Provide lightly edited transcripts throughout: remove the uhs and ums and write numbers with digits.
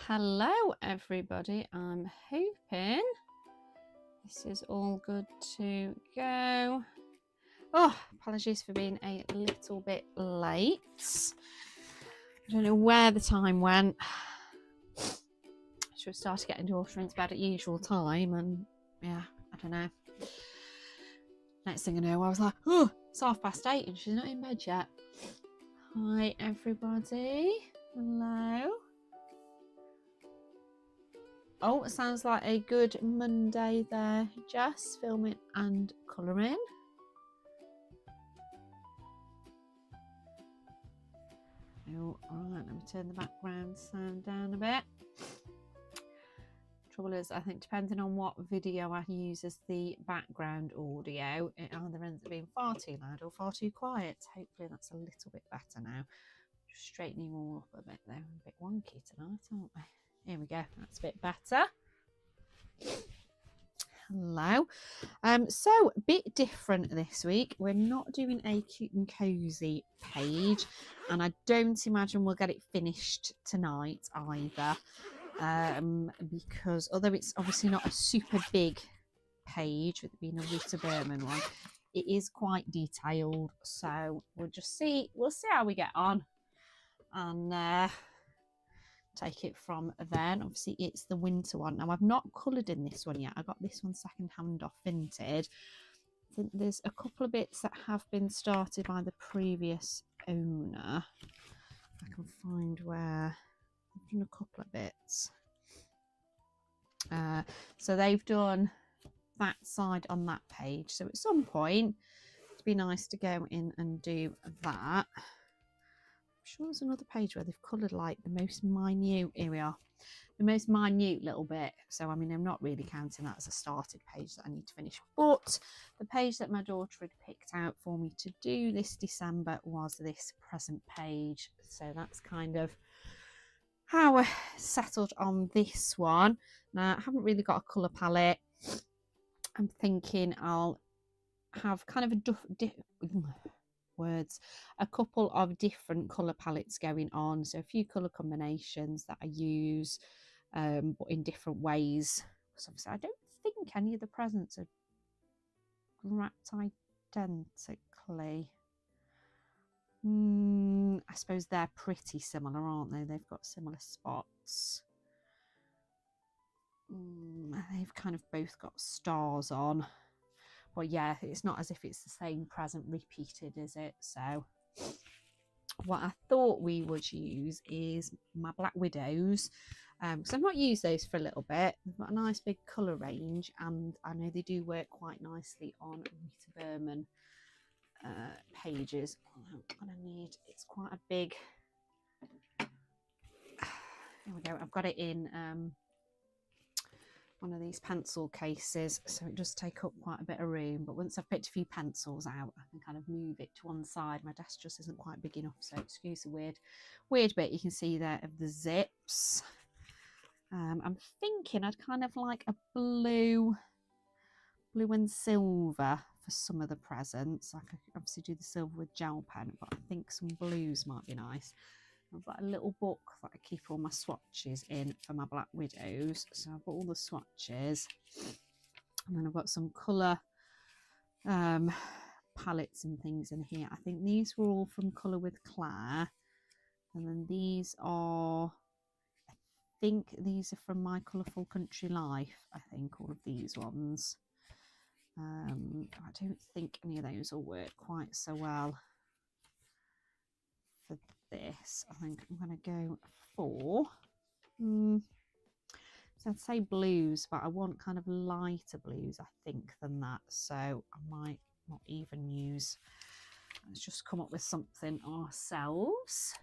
Hello everybody, I'm hoping this is all good to go. Oh, apologies for being a little bit late. I don't know where the time went. I should have started getting daughter into bed at usual time, and yeah, I don't know. Next thing I know, I was like, oh, it's 8:30 and she's not in bed yet. Hi everybody, hello. Oh, it sounds like a good Monday there, Jess, filming and colouring. Oh, all right, let me turn the background sound down a bit. Trouble is, I think depending on what video I use as the background audio, it either ends up being far too loud or far too quiet. Hopefully that's a little bit better now. Just straightening you all up a bit there. I'm a bit wonky tonight, aren't we? Here we go, that's a bit better. Hello. So a bit different this week. We're not doing a cute and cozy page, and I don't imagine we'll get it finished tonight either, because although it's obviously not a super big page with it being a Rita Berman one, it is quite detailed. So we'll see how we get on, and take it from then. Obviously it's the winter one. Now I've not coloured in this one yet. I got this one second hand off Vinted. I think there's a couple of bits that have been started by the previous owner. I can find where I've done a couple of bits. So they've done that side on that page. So at some point it'd be nice to go in and do that. I'm sure there's another page where they've coloured like the most minute, here we are, the most minute little bit. So I mean, I'm not really counting that as a started page that I need to finish, but the page that my daughter had picked out for me to do this December was this present page. So that's kind of how I settled on this one. Now I haven't really got a colour palette. I'm thinking I'll have kind of a couple of different colour palettes going on, so a few colour combinations that I use, but in different ways. So obviously I don't think any of the presents are wrapped identically. I suppose they're pretty similar, aren't they? They've got similar spots. They've kind of both got stars on. But yeah, it's not as if it's the same present repeated, is it? So what I thought we would use is my Black Widows, because I've not used those for a little bit. They've got a nice big colour range, and I know they do work quite nicely on Rita Berman pages. I'm gonna need, it's quite a big, here we go, I've got it in one of these pencil cases, so it does take up quite a bit of room, but once I've picked a few pencils out I can kind of move it to one side. My desk just isn't quite big enough, so excuse the weird bit you can see there of the zips. I'm thinking I'd kind of like a blue and silver for some of the presents. I could obviously do the silver with gel pen, but I think some blues might be nice. I've got a little book that I keep all my swatches in for my Black Widows. So I've got all the swatches. And then I've got some colour palettes and things in here. I think these were all from Colour with Claire. And then these are, I think these are from My Colourful Country Life. I think all of these ones. I don't think any of those will work quite so well for this. I think I'm going to go for, so I'd say blues, but I want kind of lighter blues, I think, than that. So I might not even use, let's just come up with something ourselves.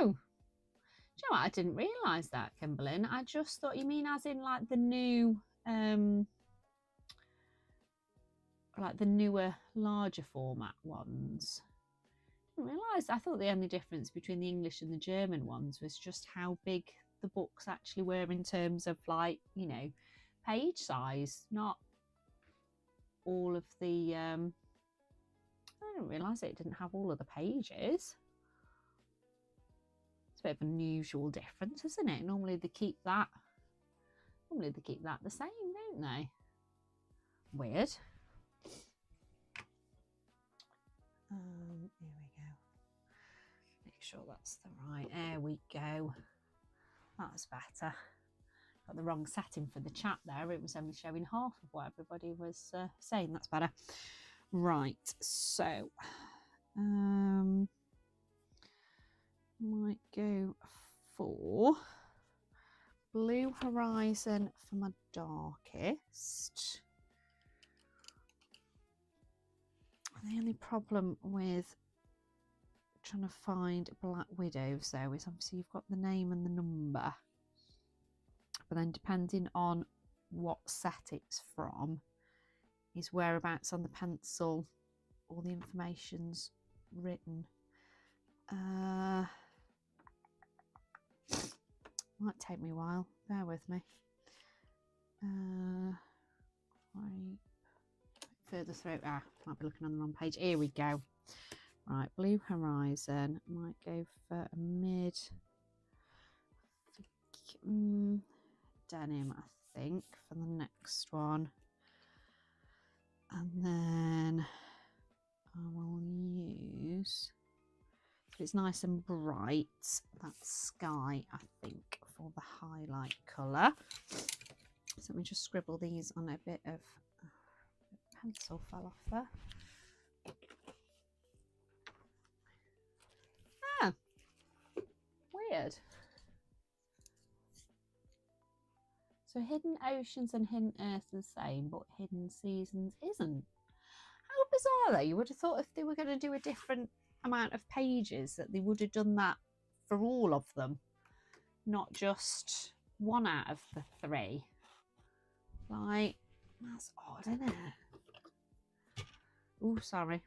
Oh, do you know what? I didn't realise that, Kimberlyn. I just thought you mean as in like the new, like the newer, larger format ones. I didn't realise. I thought the only difference between the English and the German ones was just how big the books actually were in terms of, like, you know, page size, not all of the I didn't realise it didn't have all of the pages. It's a bit of an unusual difference, isn't it? Normally they keep that the same, don't they? Weird. Here we go. Make sure that's the right. There we go. That's better. Got the wrong setting for the chat there. It was only showing half of what everybody was saying. That's better. Right. So, might go for Blue Horizon for my darkest. The only problem with trying to find Black Widows though is obviously you've got the name and the number, but then depending on what set it's from is whereabouts on the pencil all the information's written. Might take me a while, bear with me. Right, further through, might be looking on the wrong page. Here we go. Right, Blue Horizon, might go for a mid denim, I think, for the next one. And then I will use, if it's nice and bright, that sky, I think, for the highlight colour. So let me just scribble these on a bit of pencil fell off there. Ah, weird. So Hidden Oceans and Hidden Earth are the same, but Hidden Seasons isn't. How bizarre though. You would have thought if they were going to do a different amount of pages that they would have done that for all of them, not just one out of the three. Like, that's odd, isn't it? Oh, sorry.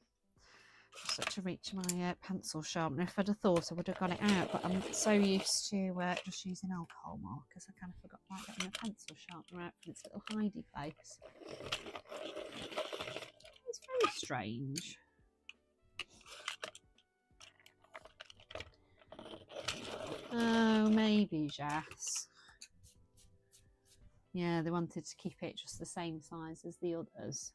Such a reach my pencil sharpener. If I'd have thought I would have got it out, but I'm so used to just using alcohol markers, I kind of forgot about getting a pencil sharpener out from its little hidey place. It's very strange. Oh, maybe, Jess. Yeah, they wanted to keep it just the same size as the others.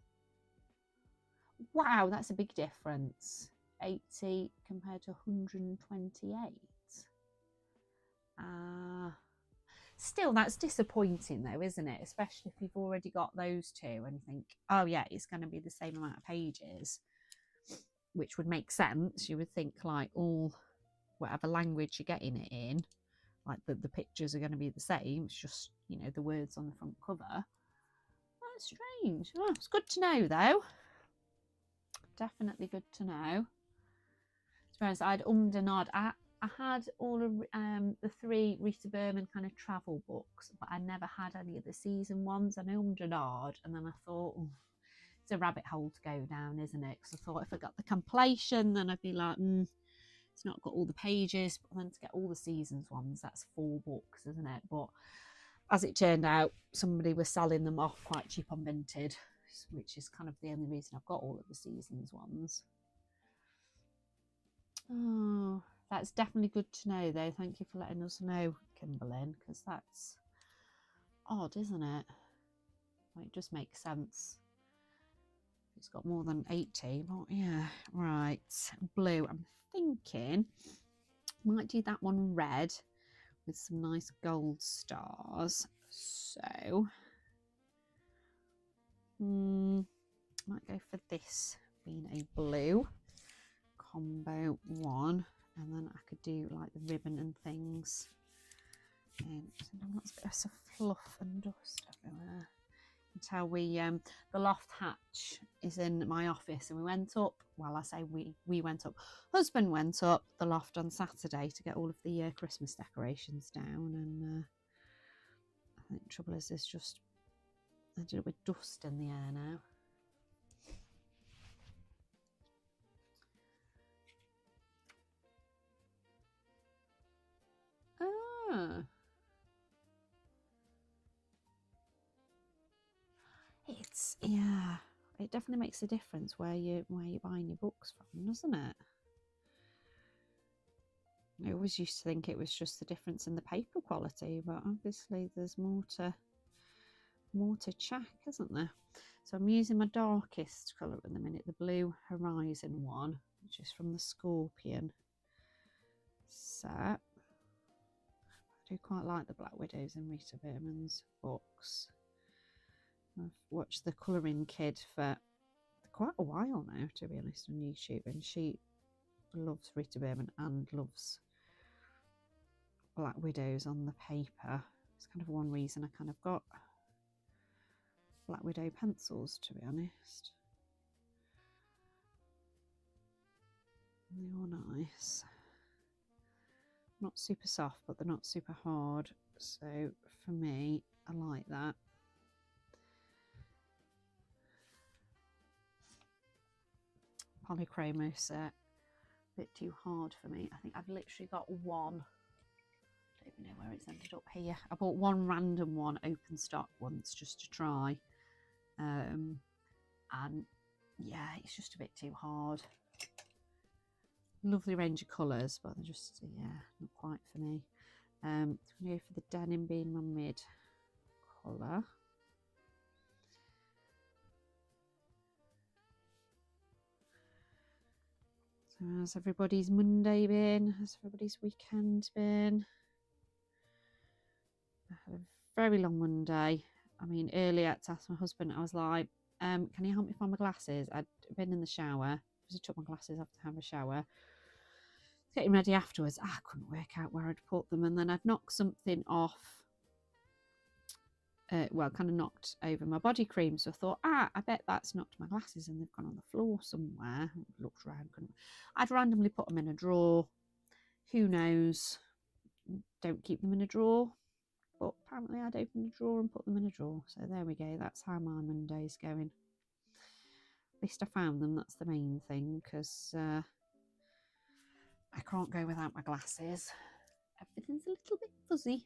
Wow, that's a big difference. 80 compared to 128. Still, that's disappointing though, isn't it? Especially if you've already got those two and you think, oh yeah, it's going to be the same amount of pages, which would make sense. You would think like all, whatever language you're getting it in, like the pictures are going to be the same. It's just, you know, the words on the front cover. That's strange. Oh, it's good to know though. Definitely good to know. To be honest, I'd ummed and ahed. I had all of the 3 Rita Berman kind of travel books, but I never had any of the season ones. And I ummed and ahed, and then I thought, oh, it's a rabbit hole to go down, isn't it? Because I thought if I got the compilation, then I'd be like, it's not got all the pages. But then to get all the seasons ones, that's 4 books, isn't it? But as it turned out, somebody was selling them off quite cheap on Vinted, which is kind of the only reason I've got all of the seasons ones. Oh, that's definitely good to know though. Thank you for letting us know, Kimberlyn, because that's odd, isn't it? Well, it just makes sense. It's got more than 80, but yeah, right. Blue, I'm thinking might do that one red with some nice gold stars. So might go for this being a blue combo 1, and then I could do like the ribbon and things. And lots of bits of fluff and dust everywhere. You can tell the loft hatch is in my office, and we went up. Well, I say we went up. Husband went up the loft on Saturday to get all of the Christmas decorations down, and I think the trouble is there's just I did it with dust in the air now. It's, yeah, it definitely makes a difference where you're buying your books from, doesn't it? I always used to think it was just the difference in the paper quality, but obviously there's more to check, isn't there? So I'm using my darkest colour at the minute, the Blue Horizon one, which is from the Scorpion set. I do quite like the Black Widows in Rita Berman's books. I've watched the Colouring Kid for quite a while now, to be honest, on YouTube, and she loves Rita Berman and loves Black Widows on the paper. It's kind of one reason I kind of got Black Widow pencils, to be honest. They're all nice. Not super soft, but they're not super hard. So for me, I like that. Polychromo set, a bit too hard for me. I think I've literally got one. I don't even know where it's ended up here. I bought one random one open stock once just to try. And yeah, it's just a bit too hard. Lovely range of colours, but they're just, yeah, not quite for me. I'm going to go for the denim being my mid colour. So how's everybody's Monday been? How's everybody's weekend been? I had a very long Monday. I mean, earlier to ask my husband, I was like, can you help me find my glasses? I'd been in the shower because I took my glasses off to have a shower. Getting ready afterwards, I couldn't work out where I'd put them, and then I'd knocked something off. Well, kind of knocked over my body cream, so I thought, I bet that's knocked my glasses and they've gone on the floor somewhere. Looked around, I'd randomly put them in a drawer. Who knows? Don't keep them in a drawer. But apparently I'd opened a drawer and put them in a drawer. So there we go. That's how my Monday's going. At least I found them. That's the main thing, because I can't go without my glasses. Everything's a little bit fuzzy.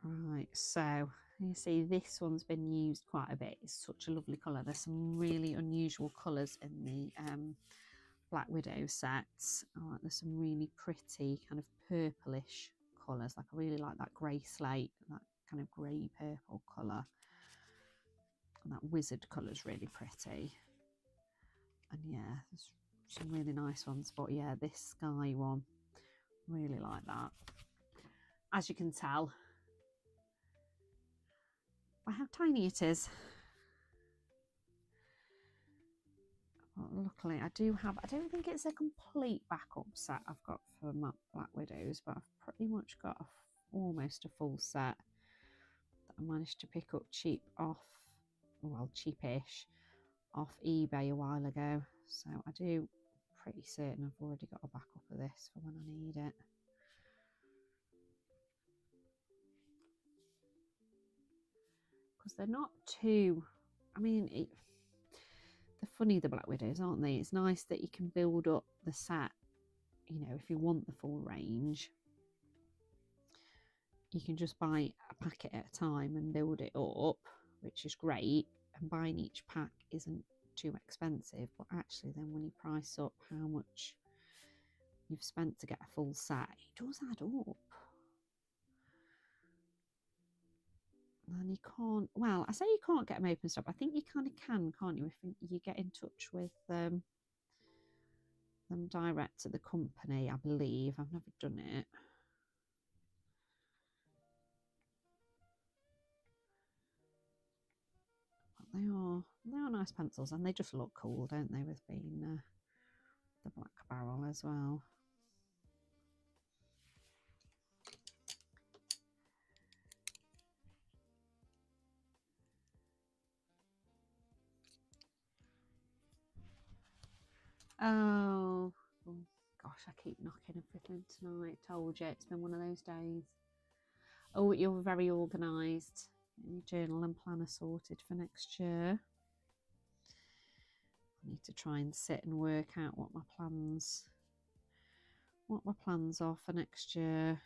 Right, so you see this one's been used quite a bit. It's such a lovely colour. There's some really unusual colours in the Black Widow sets. There's some really pretty kind of purplish colours. Like I really like that grey slate, that kind of grey purple colour. And that wizard colour's really pretty. And yeah, there's some really nice ones. But yeah, this sky one, really like that. As you can tell by how tiny it is. Well, luckily I do have, I don't think it's a complete backup set I've got for my Black Widows, but I've pretty much got almost a full set that I managed to pick up cheap off, well, cheapish, off eBay a while ago. So I do pretty certain I've already got a backup of this for when I need it. Because they're not too, I mean, they're funny, the Black Widows, aren't they? It's nice that you can build up the set, you know, if you want the full range. You can just buy a packet at a time and build it up, which is great. And buying each pack isn't too expensive, but actually then when you price up how much you've spent to get a full set, it does add up. And you can't, well, I say you can't get them open stock. I think you kind of can, can't you? If you get in touch with them direct to the company, I believe. I've never done it. But they are nice pencils, and they just look cool, don't they, with being the black barrel as well. Oh gosh, I keep knocking everything tonight. Told you, it's been one of those days. Oh, you're very organised. Your journal and planner sorted for next year. I need to try and sit and work out what my plans are for next year.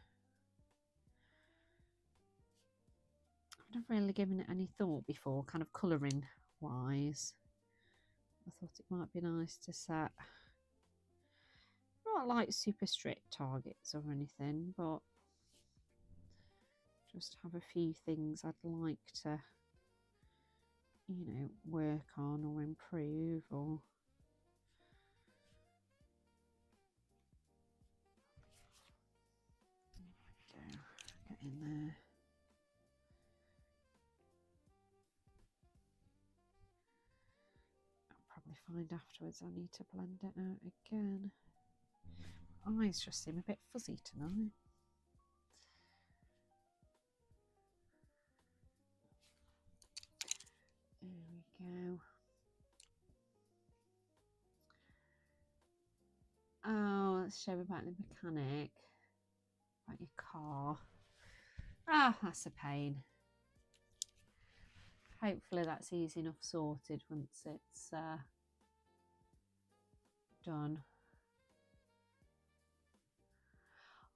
I've never really given it any thought before, kind of colouring wise. I thought it might be nice to set, not like super strict targets or anything, but just have a few things I'd like to, you know, work on or improve or. Get in there. I'll probably find afterwards I need to blend it out again. Eyes just seem a bit fuzzy tonight. There we go. Oh, let's show about the mechanic. About your car. Ah, that's a pain. Hopefully that's easy enough sorted once it's done.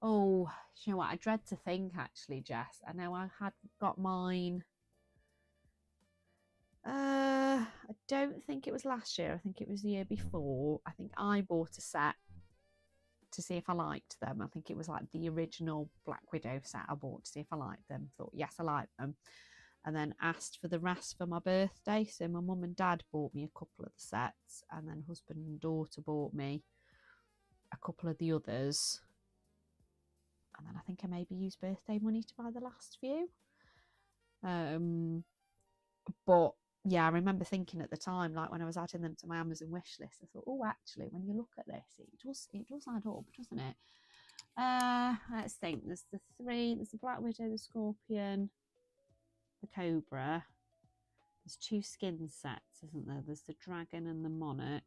Oh, you know what? I dread to think actually, Jess. I know I had got mine. I don't think it was last year. I think it was the year before. I think I bought a set to see if I liked them. I think it was like the original Black Widow set I bought to see if I liked them. Thought, yes, I like them. And then asked for the rest for my birthday. So my mum and dad bought me a couple of the sets, and then husband and daughter bought me a couple of the others. And then I think I maybe used birthday money to buy the last few. But yeah, I remember thinking at the time, like when I was adding them to my Amazon wish list, I thought, oh, actually, when you look at this, it does add up, doesn't it? Let's think. There's the three. There's the Black Widow, the Scorpion, the Cobra. There's two skin sets, isn't there? There's the Dragon and the Monarch,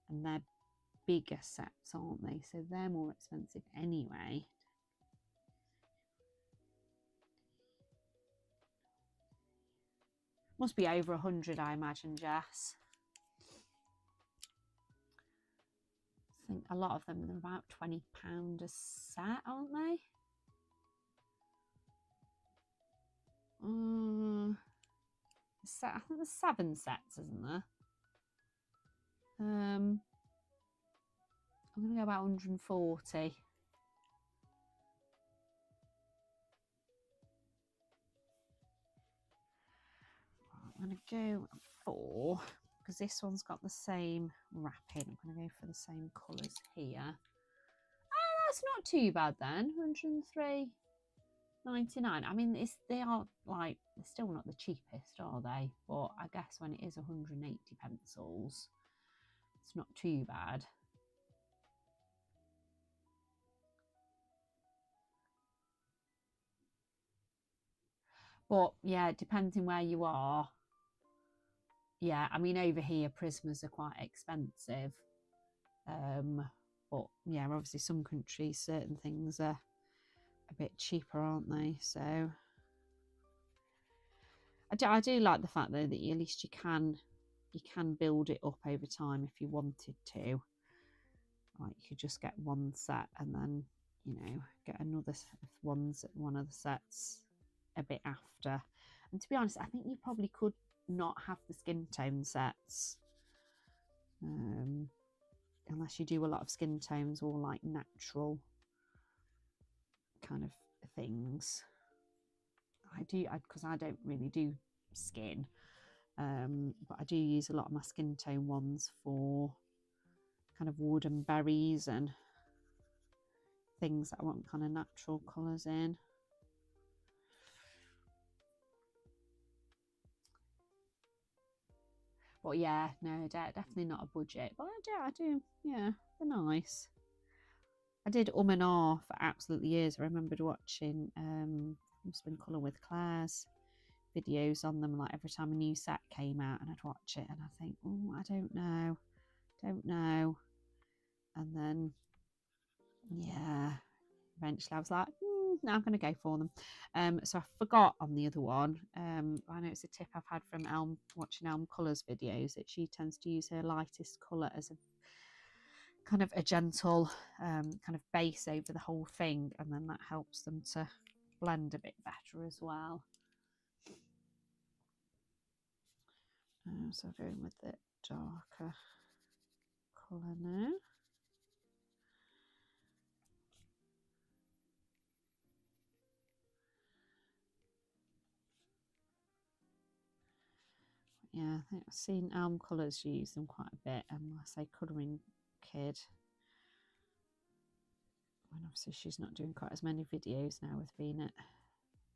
and they're bigger sets, aren't they? So they're more expensive anyway. Must be over 100, I imagine, Jess. I think a lot of them are about £20 a set, aren't they? I think there's 7 sets, isn't there? I'm going to go about 140. I'm going to go for, because this one's got the same wrapping, I'm going to go for the same colours here. Oh, that's not too bad then. 103.99. I mean, they are like, they're still not the cheapest, are they? But I guess when it is 180 pencils, it's not too bad. But yeah, depending where you are. Yeah, I mean, over here, Prismas are quite expensive. But yeah, obviously some countries, certain things are a bit cheaper, aren't they? So I do like the fact though that at least you can build it up over time if you wanted to. Like you could just get one set and then, you know, get another one of the sets a bit after. And to be honest, I think you probably could not have the skin tone sets, unless you do a lot of skin tones or like natural kind of things. I do, because I don't really do skin, but I do use a lot of my skin tone ones for kind of wood and berries and things that I want kind of natural colours in. But yeah, no, definitely not a budget. But I do, yeah, they're nice. I did and ah for absolutely years. I remembered watching Must Have Been Colour with Claire's videos on them, like every time a new set came out, and I'd watch it and I'd think, oh, I don't know. And then, yeah, eventually I was like, now I'm going to go for them. So I forgot on the other one. I know it's a tip I've had from watching Elm Colours videos, that she tends to use her lightest colour as a kind of a gentle kind of base over the whole thing, and then that helps them to blend a bit better as well. So going with the darker colour now. Yeah, I think I've seen Elm Colours use them quite a bit, and I say Colouring Kid. And obviously she's not doing quite as many videos now with being at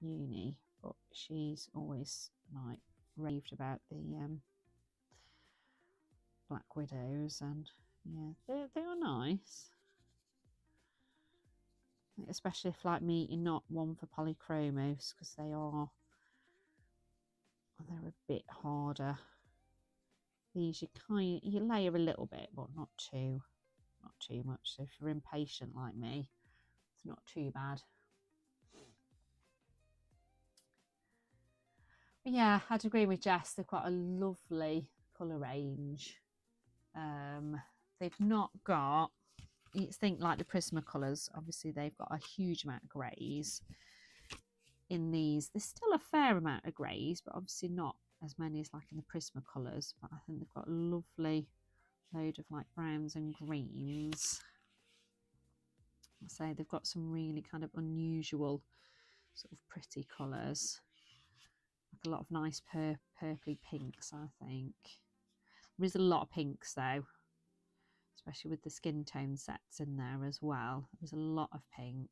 uni, but she's always like raved about the Black Widows, and yeah, they are nice. Especially if, like me, you're not one for polychromos, because they're a bit harder. These you layer a little bit, but not too much. So if you're impatient like me, it's not too bad. But yeah, I'd agree with Jess. They've got a lovely colour range. They've not got, you think like the Prismacolors, obviously they've got a huge amount of greys. In these, there's still a fair amount of greys, but obviously not as many as like in the Prismacolors. But I think they've got a lovely load of like browns and greens. I say they've got some really kind of unusual sort of pretty colours, like a lot of nice purpley pinks. I think there is a lot of pinks though, especially with the skin tone sets in there as well. There's a lot of pink,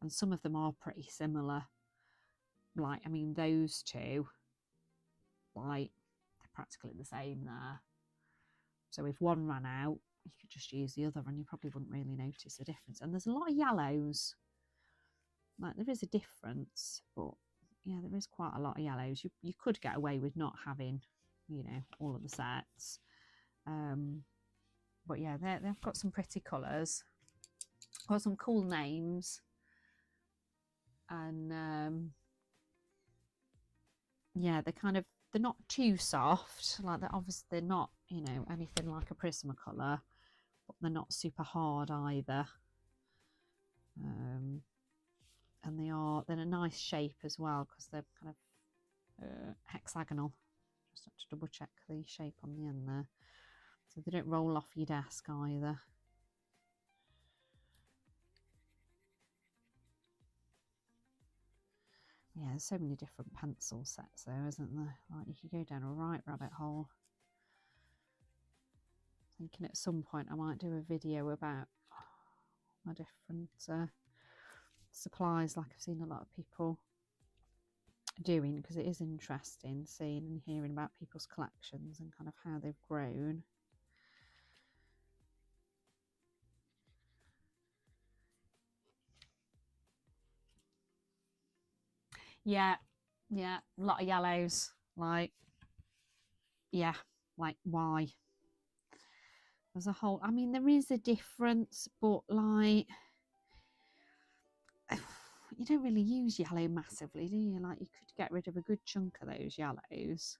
and some of them are pretty similar. Like, I mean, those two, like, they're practically the same there. So if one ran out, you could just use the other and you probably wouldn't really notice a difference. And there's a lot of yellows. Like, there is a difference, but yeah, there is quite a lot of yellows. You could get away with not having, you know, all of the sets. But yeah, they've got some pretty colours. Got some cool names. And yeah, they're not too soft. Like, they're not, you know, anything like a Prismacolor, but they're not super hard either. And they're a nice shape as well, because they're kind of hexagonal. Just have to double check the shape on the end there, so they don't roll off your desk either. Yeah, there's so many different pencil sets there, isn't there? Like, you could go down a right rabbit hole. Thinking at some point I might do a video about my different supplies, like I've seen a lot of people doing, because it is interesting seeing and hearing about people's collections and kind of how they've grown. Yeah, a lot of yellows. Like, yeah, like why? There's a whole, I mean, there is a difference, but like, you don't really use yellow massively, do you? Like, you could get rid of a good chunk of those yellows.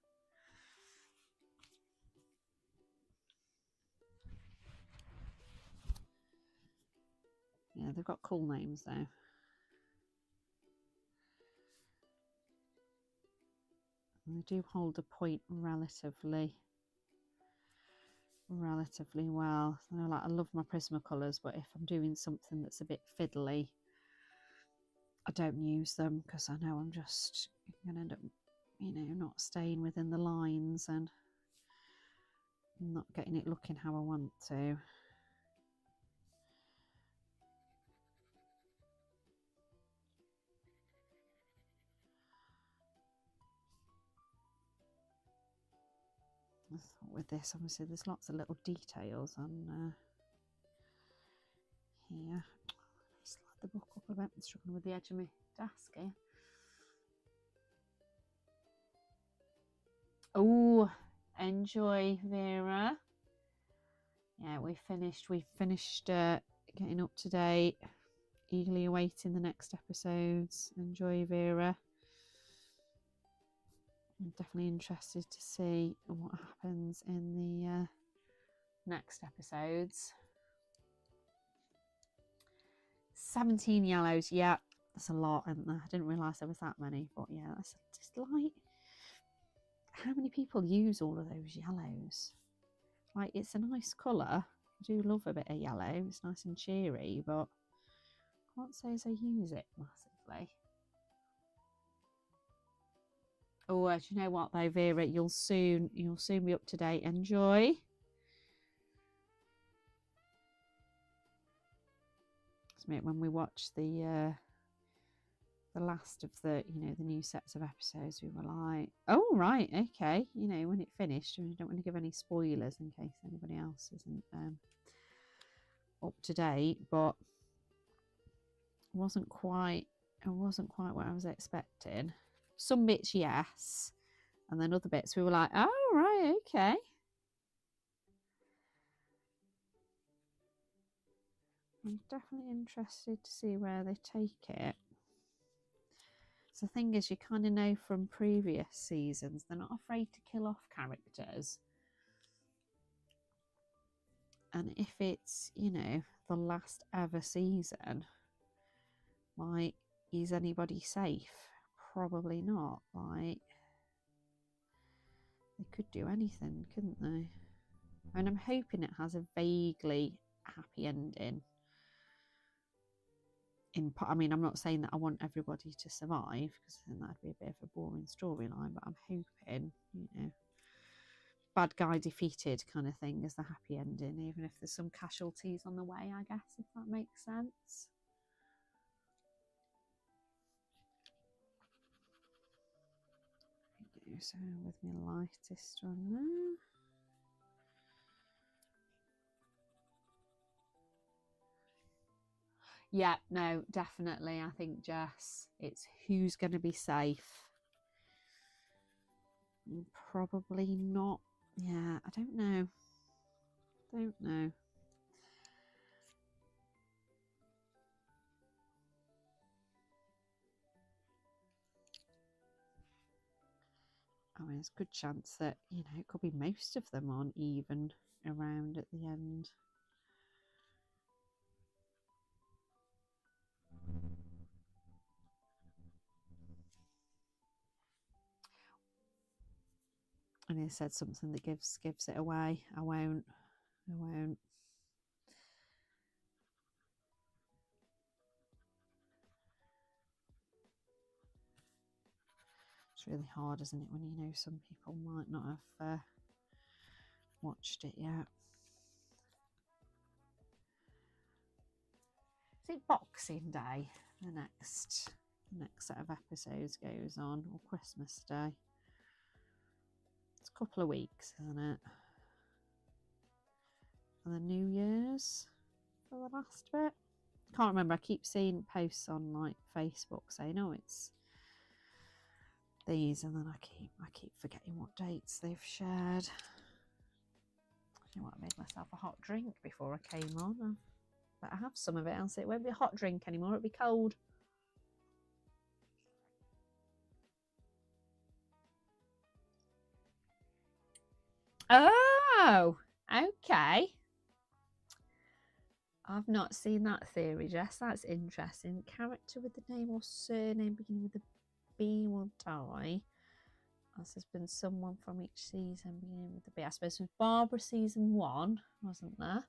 Yeah, they've got cool names though. And they do hold a point relatively well. I know, like, I love my Prismacolors, but if I'm doing something that's a bit fiddly, I don't use them, because I know I'm just going to end up, you know, not staying within the lines and not getting it looking how I want to. With this, obviously, there's lots of little details on here. Slide the book up a bit. I'm struggling with the edge of my desk here. Oh, enjoy, Vera. Yeah, we finished getting up to date, eagerly awaiting the next episodes. Enjoy, Vera. I'm definitely interested to see what happens in the next episodes. 17 yellows, yeah, that's a lot, isn't there? I didn't realise there was that many, but yeah, that's just like, how many people use all of those yellows? Like, it's a nice colour. I do love a bit of yellow. It's nice and cheery, but I can't say as I use it massively. Oh, do you know what though, Vera? You'll soon be up to date. Enjoy. When we watch the last of the the new sets of episodes, we were like, oh right, okay, when it finished, we don't want to give any spoilers in case anybody else isn't up to date, but it wasn't quite what I was expecting. Some bits yes, and then other bits we were like, oh right, okay. I'm definitely interested to see where they take it. So the thing is, you kind of know from previous seasons, they're not afraid to kill off characters. And if it's, the last ever season, like, is anybody safe? Probably not. Like, they could do anything, couldn't they? And I'm hoping it has a vaguely happy ending. I mean, I'm not saying that I want everybody to survive, because then that'd be a bit of a boring storyline, but I'm hoping, bad guy defeated kind of thing as the happy ending, even if there's some casualties on the way, I guess, if that makes sense. So with my lightest one there. Yeah, no, definitely. I think Jess, it's who's going to be safe. Probably not. Yeah, I don't know. I mean, there's a good chance that, it could be most of them on even around at the end. And he said something that gives it away. I won't. It's really hard, isn't it, when some people might not have watched it yet. Is it Boxing Day? The next set of episodes goes on, or Christmas Day? It's a couple of weeks, isn't it? And then New Year's for the last bit. Can't remember. I keep seeing posts on like Facebook saying, "Oh, it's these," and then I keep forgetting what dates they've shared. You know what? I made myself a hot drink before I came on. But I have some of it, else it won't be a hot drink anymore. It'll be cold. Oh, okay. I've not seen that theory, Jess. That's interesting. Character with the name or surname beginning with a B will die. As there's been someone from each season beginning with the B. I suppose with Barbara season 1, wasn't there?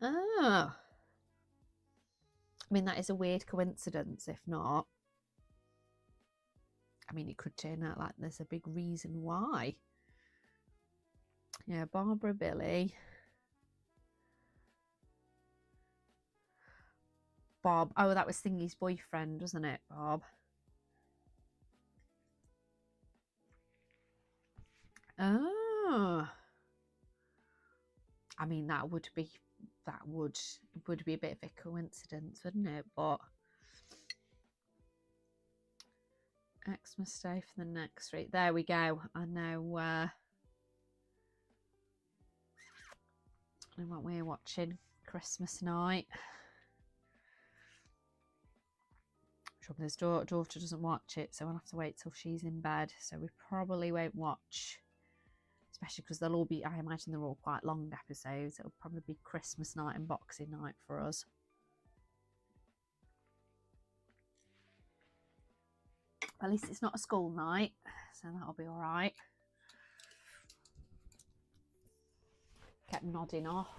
Oh. I mean, that is a weird coincidence, if not. I mean, it could turn out like there's a big reason why. Yeah, Barbara, Billy, Bob. Oh, that was Thingy's boyfriend, wasn't it, Bob? Oh. I mean, that would be a bit of a coincidence, wouldn't it? But Xmas Day for the next week. There we go. I know what we're watching Christmas night. Trouble is, daughter doesn't watch it, so we'll have to wait till she's in bed. So we probably won't watch, especially because they'll all be, I imagine they're all quite long episodes. It'll probably be Christmas night and Boxing night for us. At least it's not a school night, so that'll be all right. Kept nodding off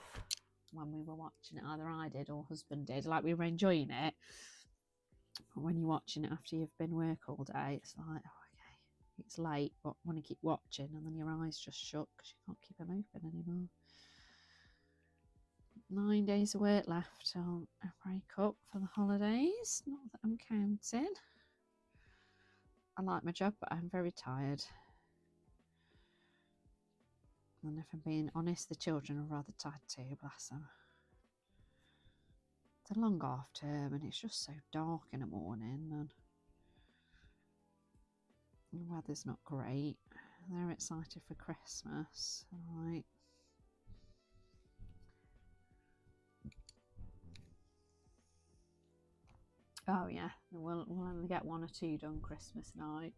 when we were watching it. Either I did or husband did. Like, we were enjoying it. But when you're watching it after you've been work all day, it's like, oh, okay, it's late, but I want to keep watching, and then your eyes just shut because you can't keep them open anymore. 9 days of work left till I break up for the holidays. Not that I'm counting. I like my job, but I'm very tired. And if I'm being honest, the children are rather tired too, bless them. It's a long half term and it's just so dark in the morning, and the weather's not great. They're excited for Christmas. Right. Oh yeah, we'll only get 1 or 2 done Christmas night.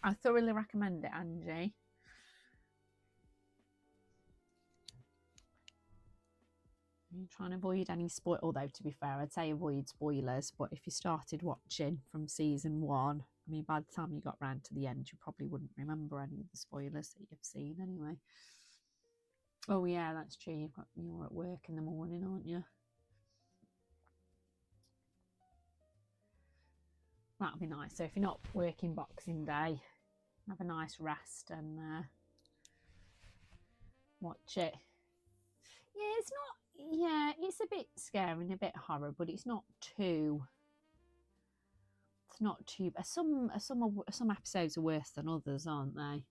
I thoroughly recommend it, Angie. You try and avoid any spoil, although to be fair, I'd say avoid spoilers, but if you started watching from season 1, I mean, by the time you got round to the end, you probably wouldn't remember any of the spoilers that you've seen anyway. Oh yeah, that's true, you're at work in the morning, aren't you? That'll be nice. So if you're not working Boxing Day, have a nice rest and watch it. Yeah, it's not, yeah, it's a bit scary and a bit horror, but it's not too, some episodes are worse than others, aren't they?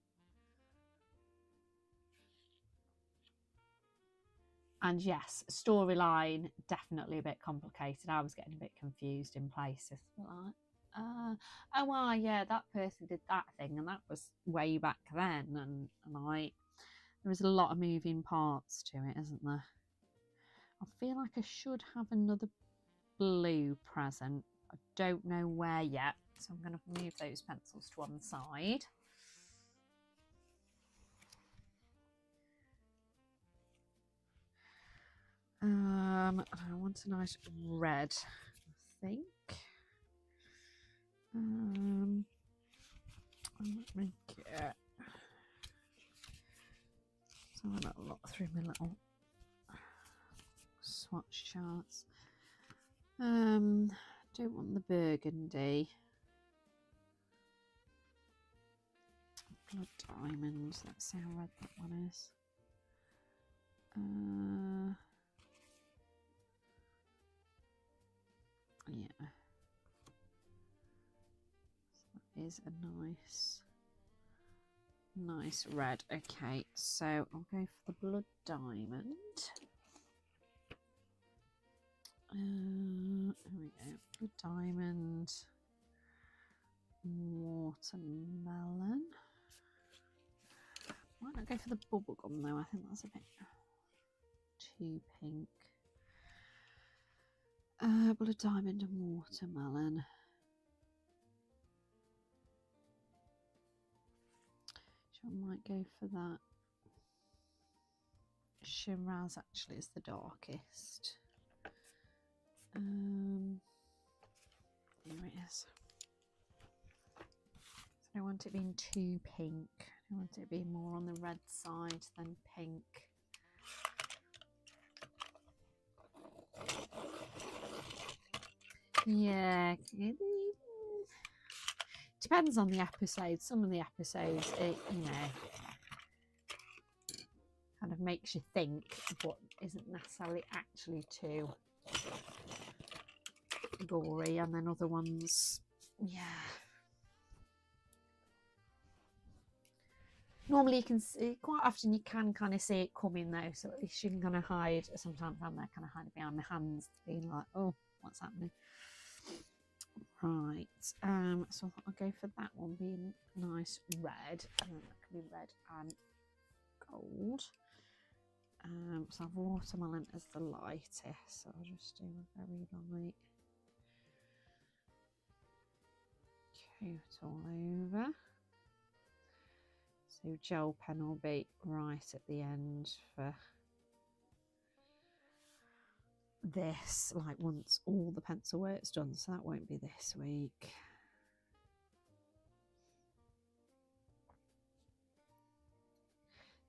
And yes, storyline definitely a bit complicated. I was getting a bit confused in places. Like, oh well, yeah, that person did that thing, and that was way back then, and like there was a lot of moving parts to it, isn't there? I feel like I should have another blue present. I don't know where yet, so I'm going to move those pencils to one side. I want a nice red, I think. Let me get. So I have a look through my little swatch charts. Don't want the burgundy. Blood diamond. Let's see how red that one is. Yeah. So that is a nice red. Okay, so I'll go for the blood diamond. Here we go. Blood diamond. Watermelon. Might not go for the bubblegum though. I think that's a bit too pink. Blood diamond and watermelon. So I might go for that. Shiraz actually is the darkest. Here it is. So I don't want it being too pink. I want it being more on the red side than pink. Yeah, it depends on the episode. Some of the episodes, you know, kind of makes you think, but isn't necessarily actually too gory, and then other ones, yeah. Normally you can see, quite often you can kind of see it coming though, so at least you can kind of hide. Sometimes I'm there kind of hiding behind my hands, being like, oh, what's happening? Right, so I'll go for that one being nice red, and then that can be red and gold. So I've watermelon as the lightest, so I'll just do a very light coat all over. So gel pen will be right at the end for this, like once all the pencil work's done, so that won't be this week.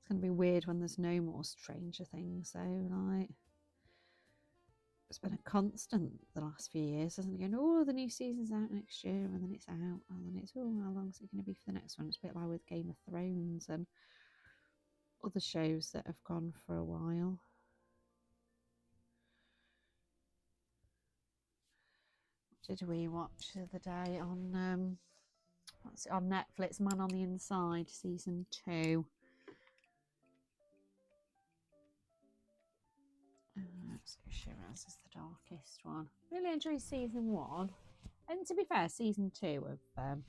going to be weird when there's no more Stranger Things, though. Like, it's been a constant the last few years, hasn't it? Going, oh, the new season's out next year, and then it's out, and then it's, oh, how long is it going to be for the next one? It's a bit like with Game of Thrones and other shows that have gone for a while. What did we watch the other day on what's it on Netflix? Man on the Inside, season 2. Let's go Shiraz is the darkest one. Really enjoyed season 1, and to be fair, season 2 of Man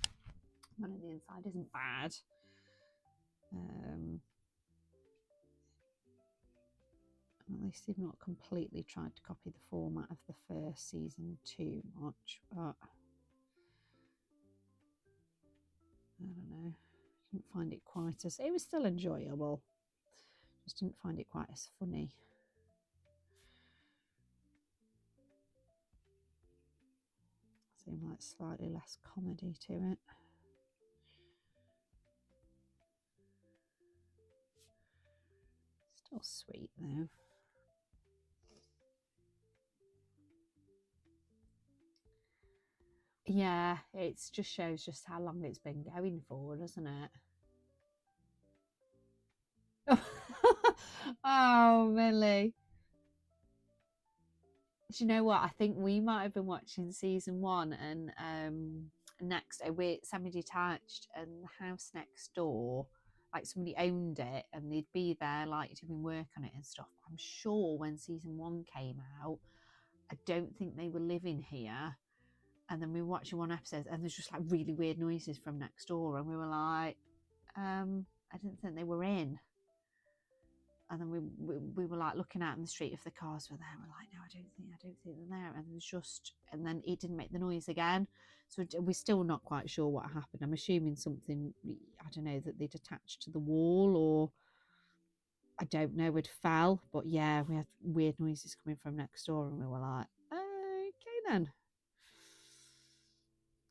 on the Inside isn't bad. At least they've not completely tried to copy the format of the first season too much, but I don't know. Didn't find it quite as, it was still enjoyable, just didn't find it quite as funny. Seemed like slightly less comedy to it. Still sweet though. Yeah, it just shows just how long it's been going for, doesn't it? Oh, Millie. Do you know what? I think we might have been watching season 1, and next we're semi-detached, and the house next door, like somebody owned it, and they'd be there like doing work on it and stuff. I'm sure when season 1 came out, I don't think they were living here. And then we were watching one episode, and there's just like really weird noises from next door, and we were like, I didn't think they were in. And then we were like looking out in the street if the cars were there. We're like, no, I don't think they're there. And it was just, and then it didn't make the noise again. So we're still not quite sure what happened. I'm assuming something, I don't know, that they'd attached to the wall, or I don't know, it fell. But yeah, we had weird noises coming from next door, and we were like, okay then.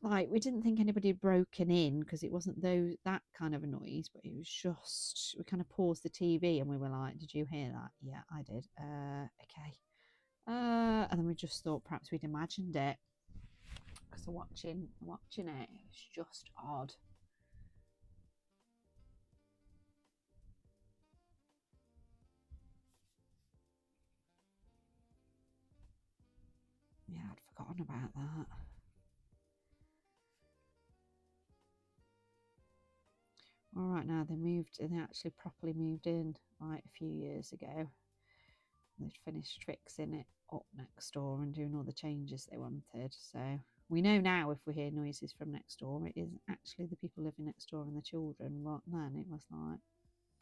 Like, we didn't think anybody had broken in, because it wasn't that kind of a noise, but it was just, we kind of paused the TV and we were like, did you hear that? Yeah, I did. Okay. And then we just thought perhaps we'd imagined it, because watching it was just odd. Yeah, I'd forgotten about that. All right, now they actually properly moved in like a few years ago. They'd finished fixing it up next door and doing all the changes they wanted. So we know now if we hear noises from next door, it is actually the people living next door and the children. But then it was like,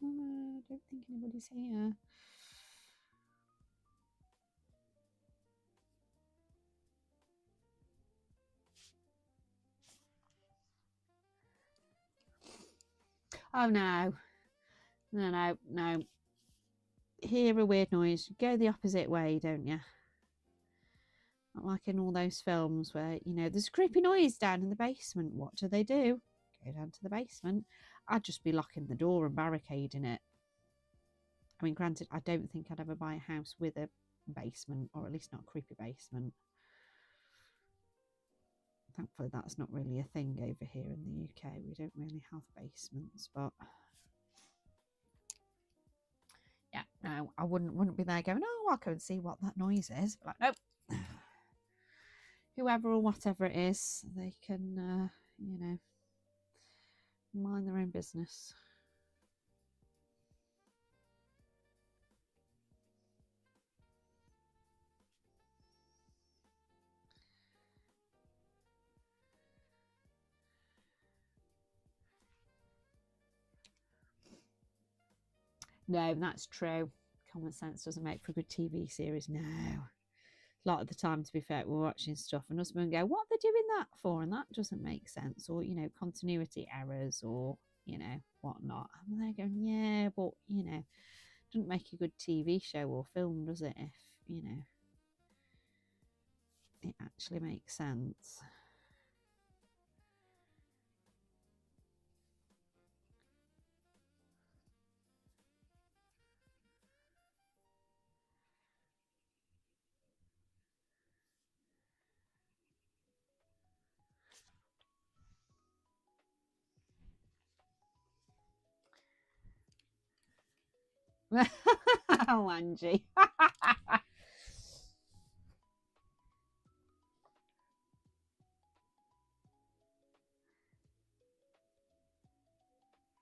oh, I don't think anybody's here. Oh no. Hear a weird noise, go the opposite way, don't you? Not like in all those films where, you know, there's a creepy noise down in the basement. What do? Go down to the basement. I'd just be locking the door and barricading it. I mean, granted, I don't think I'd ever buy a house with a basement, or at least not a creepy basement. Thankfully, that's not really a thing over here in the UK. We don't really have basements, but yeah, no, I wouldn't be there going, oh, I'll go and see what that noise is. But like, nope. Whoever or whatever it is, they can, you know, mind their own business. No, that's true. Common sense doesn't make for a good TV series. No. A lot of the time, to be fair, we're watching stuff and husband go, what are they doing that for? And that doesn't make sense. Or, you know, continuity errors, or, you know, whatnot. And they're going, yeah, but, you know, it doesn't make a good TV show or film, does it? If, you know, it actually makes sense. Oh, Angie.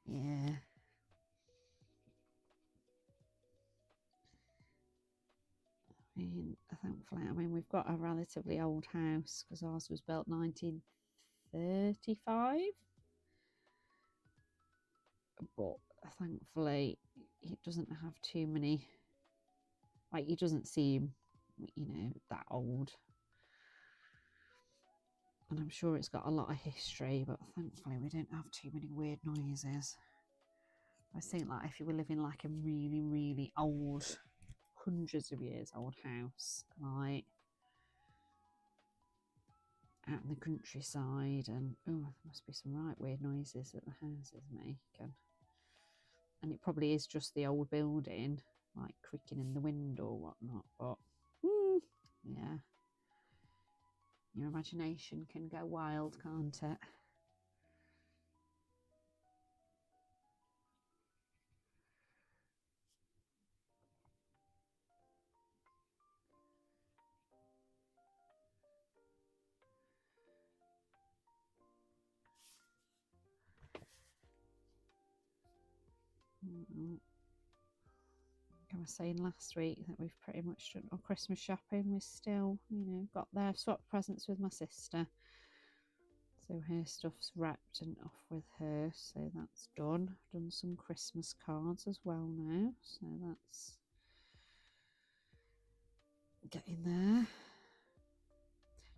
Yeah. Thankfully, we've got a relatively old house because ours was built 1935. But thankfully, it doesn't have too many, like, it doesn't seem, that old. And I'm sure it's got a lot of history, but thankfully we don't have too many weird noises. I think, like, if you were living like a really, really old, hundreds of years old house, like out in the countryside, and there must be some right weird noises that the houses make, and it probably is just the old building, like creaking in the wind or whatnot. But yeah, your imagination can go wild, can't it? I was saying last week that we've pretty much done our Christmas shopping. We're still, got there, swapped presents with my sister. So her stuff's wrapped and off with her. So that's done. I've done some Christmas cards as well now. So that's getting there.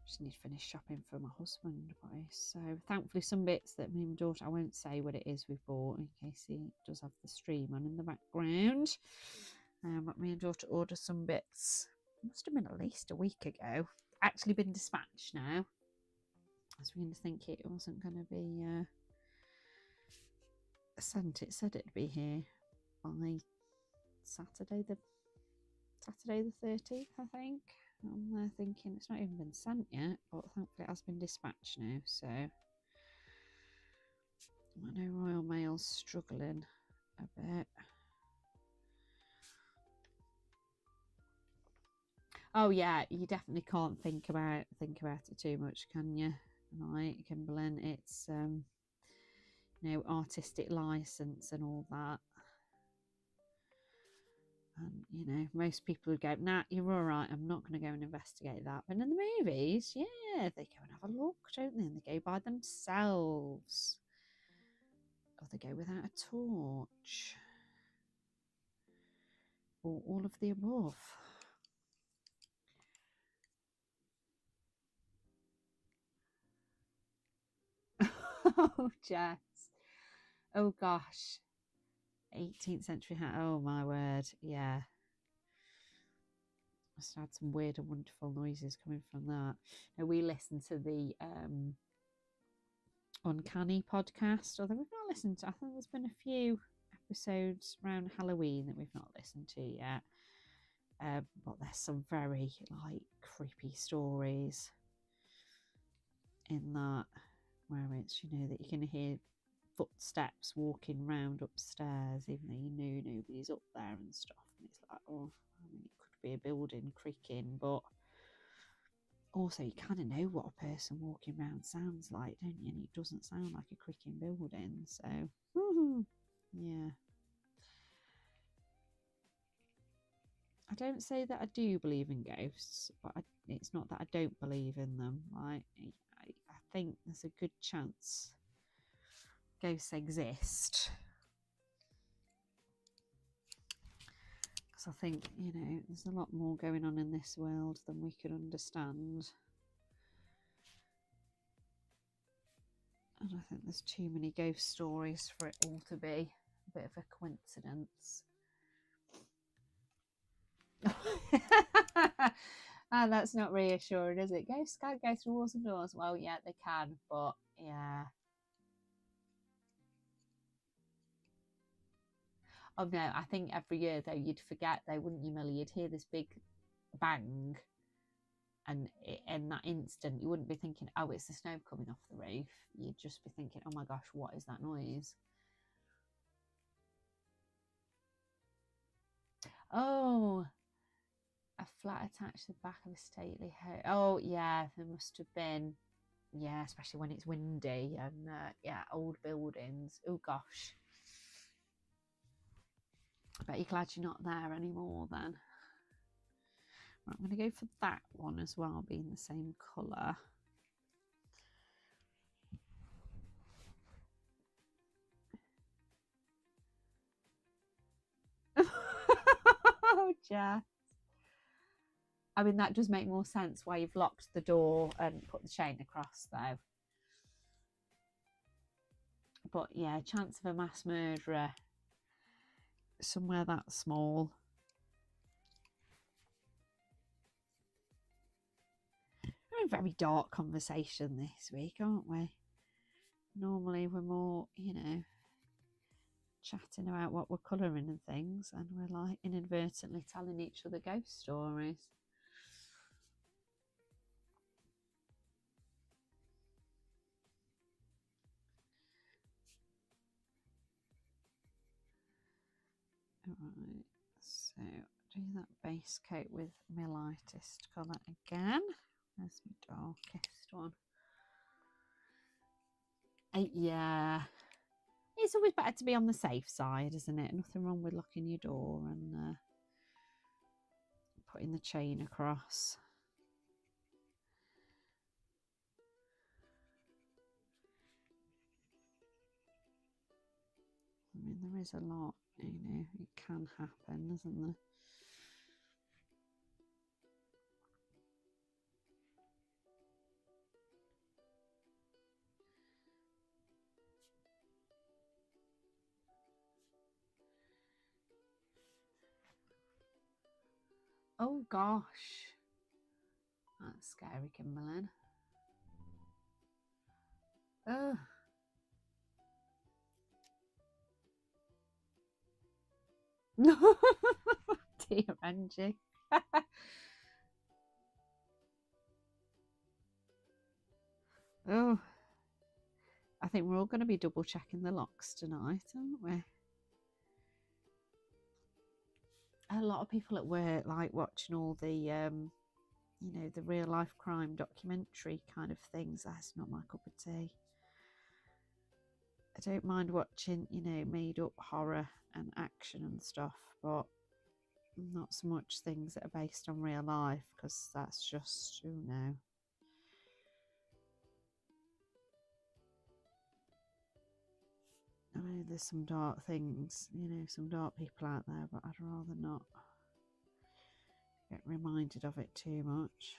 Just need to finish shopping for my husband, boys. So thankfully some bits that me and my daughter, I won't say what it is we've bought in case he does have the stream on in the background. But me and daughter ordered some bits. It must have been at least a week ago. Actually been dispatched now. I was beginning to think it wasn't going to be sent. It said it'd be here by Saturday the 13th, I think. I'm there thinking it's not even been sent yet, but thankfully it has been dispatched now. So I know Royal Mail's struggling a bit. Oh yeah, you definitely can't think about it too much, can you? Right, Kimberlyn, it's artistic license and all that. And most people would go, nah, you're all right, I'm not going to go and investigate that. But in the movies, yeah, they go and have a look, don't they? And they go by themselves, or they go without a torch, or all of the above. Oh, Jess. Oh gosh, 18th century hat. Oh my word, yeah. Must have had some weird and wonderful noises coming from that. Now, we listen to the Uncanny podcast, although we've not listened to. I think there's been a few episodes around Halloween that we've not listened to yet. But there's some very creepy stories in that, where it's that you can hear footsteps walking round upstairs, even though you know nobody's up there and stuff. And it's like, oh, it could be a building creaking, but also you kind of know what a person walking around sounds like, don't you? And it doesn't sound like a creaking building. So yeah, I don't say that I do believe in ghosts, but it's not that I don't believe in them. I think there's a good chance ghosts exist, because I think there's a lot more going on in this world than we could understand. And I think there's too many ghost stories for it all to be a bit of a coincidence. That's not reassuring, is it? Ghosts can't go through walls and doors. Well, yeah, they can, but yeah. Oh no, I think every year though you'd forget though, wouldn't you, Millie? You'd hear this big bang, and in that instant you wouldn't be thinking, oh, it's the snow coming off the roof. You'd just be thinking, oh my gosh, what is that noise? Oh, a flat attached to the back of a stately house. Oh, yeah, there must have been. Yeah, especially when it's windy and yeah, old buildings. Oh gosh. I bet you're glad you're not there anymore then. Right, I'm going to go for that one as well, being the same colour. Oh, Jess. I mean, that does make more sense why you've locked the door and put the chain across, though. But yeah, chance of a mass murderer somewhere that small. We're in a very dark conversation this week, aren't we? Normally we're more, you know, chatting about what we're colouring and things, and we're like inadvertently telling each other ghost stories. Alright, so do that base coat with my lightest colour again. There's my darkest one. Yeah, it's always better to be on the safe side, isn't it? Nothing wrong with locking your door and putting the chain across. I mean, there is a lot, you know, it can happen, isn't there? Oh gosh, that's scary, Kimberlyn. Oh. Dear Angie. Oh, I think we're all going to be double checking the locks tonight, aren't we? A lot of people at work like watching all the, you know, the real life crime documentary kind of things. That's not my cup of tea. I don't mind watching, you know, made up horror and action and stuff, but not so much things that are based on real life, because that's just, you know. I know there's some dark things, you know, some dark people out there, but I'd rather not get reminded of it too much.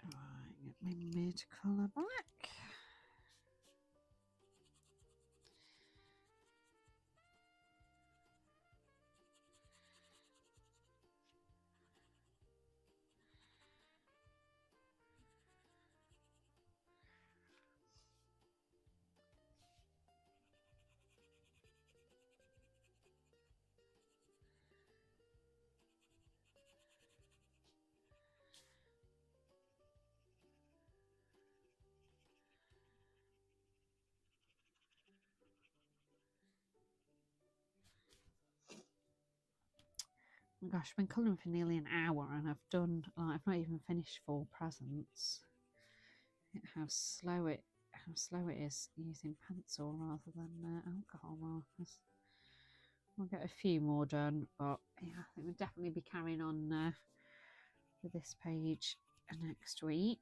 Right, get my mid colour back. Oh my gosh, I've been colouring for nearly an hour and I've done, like, I've not even finished 4 presents. How slow it is using pencil rather than alcohol markers. We'll get a few more done, but yeah, I think we'll definitely be carrying on with this page next week.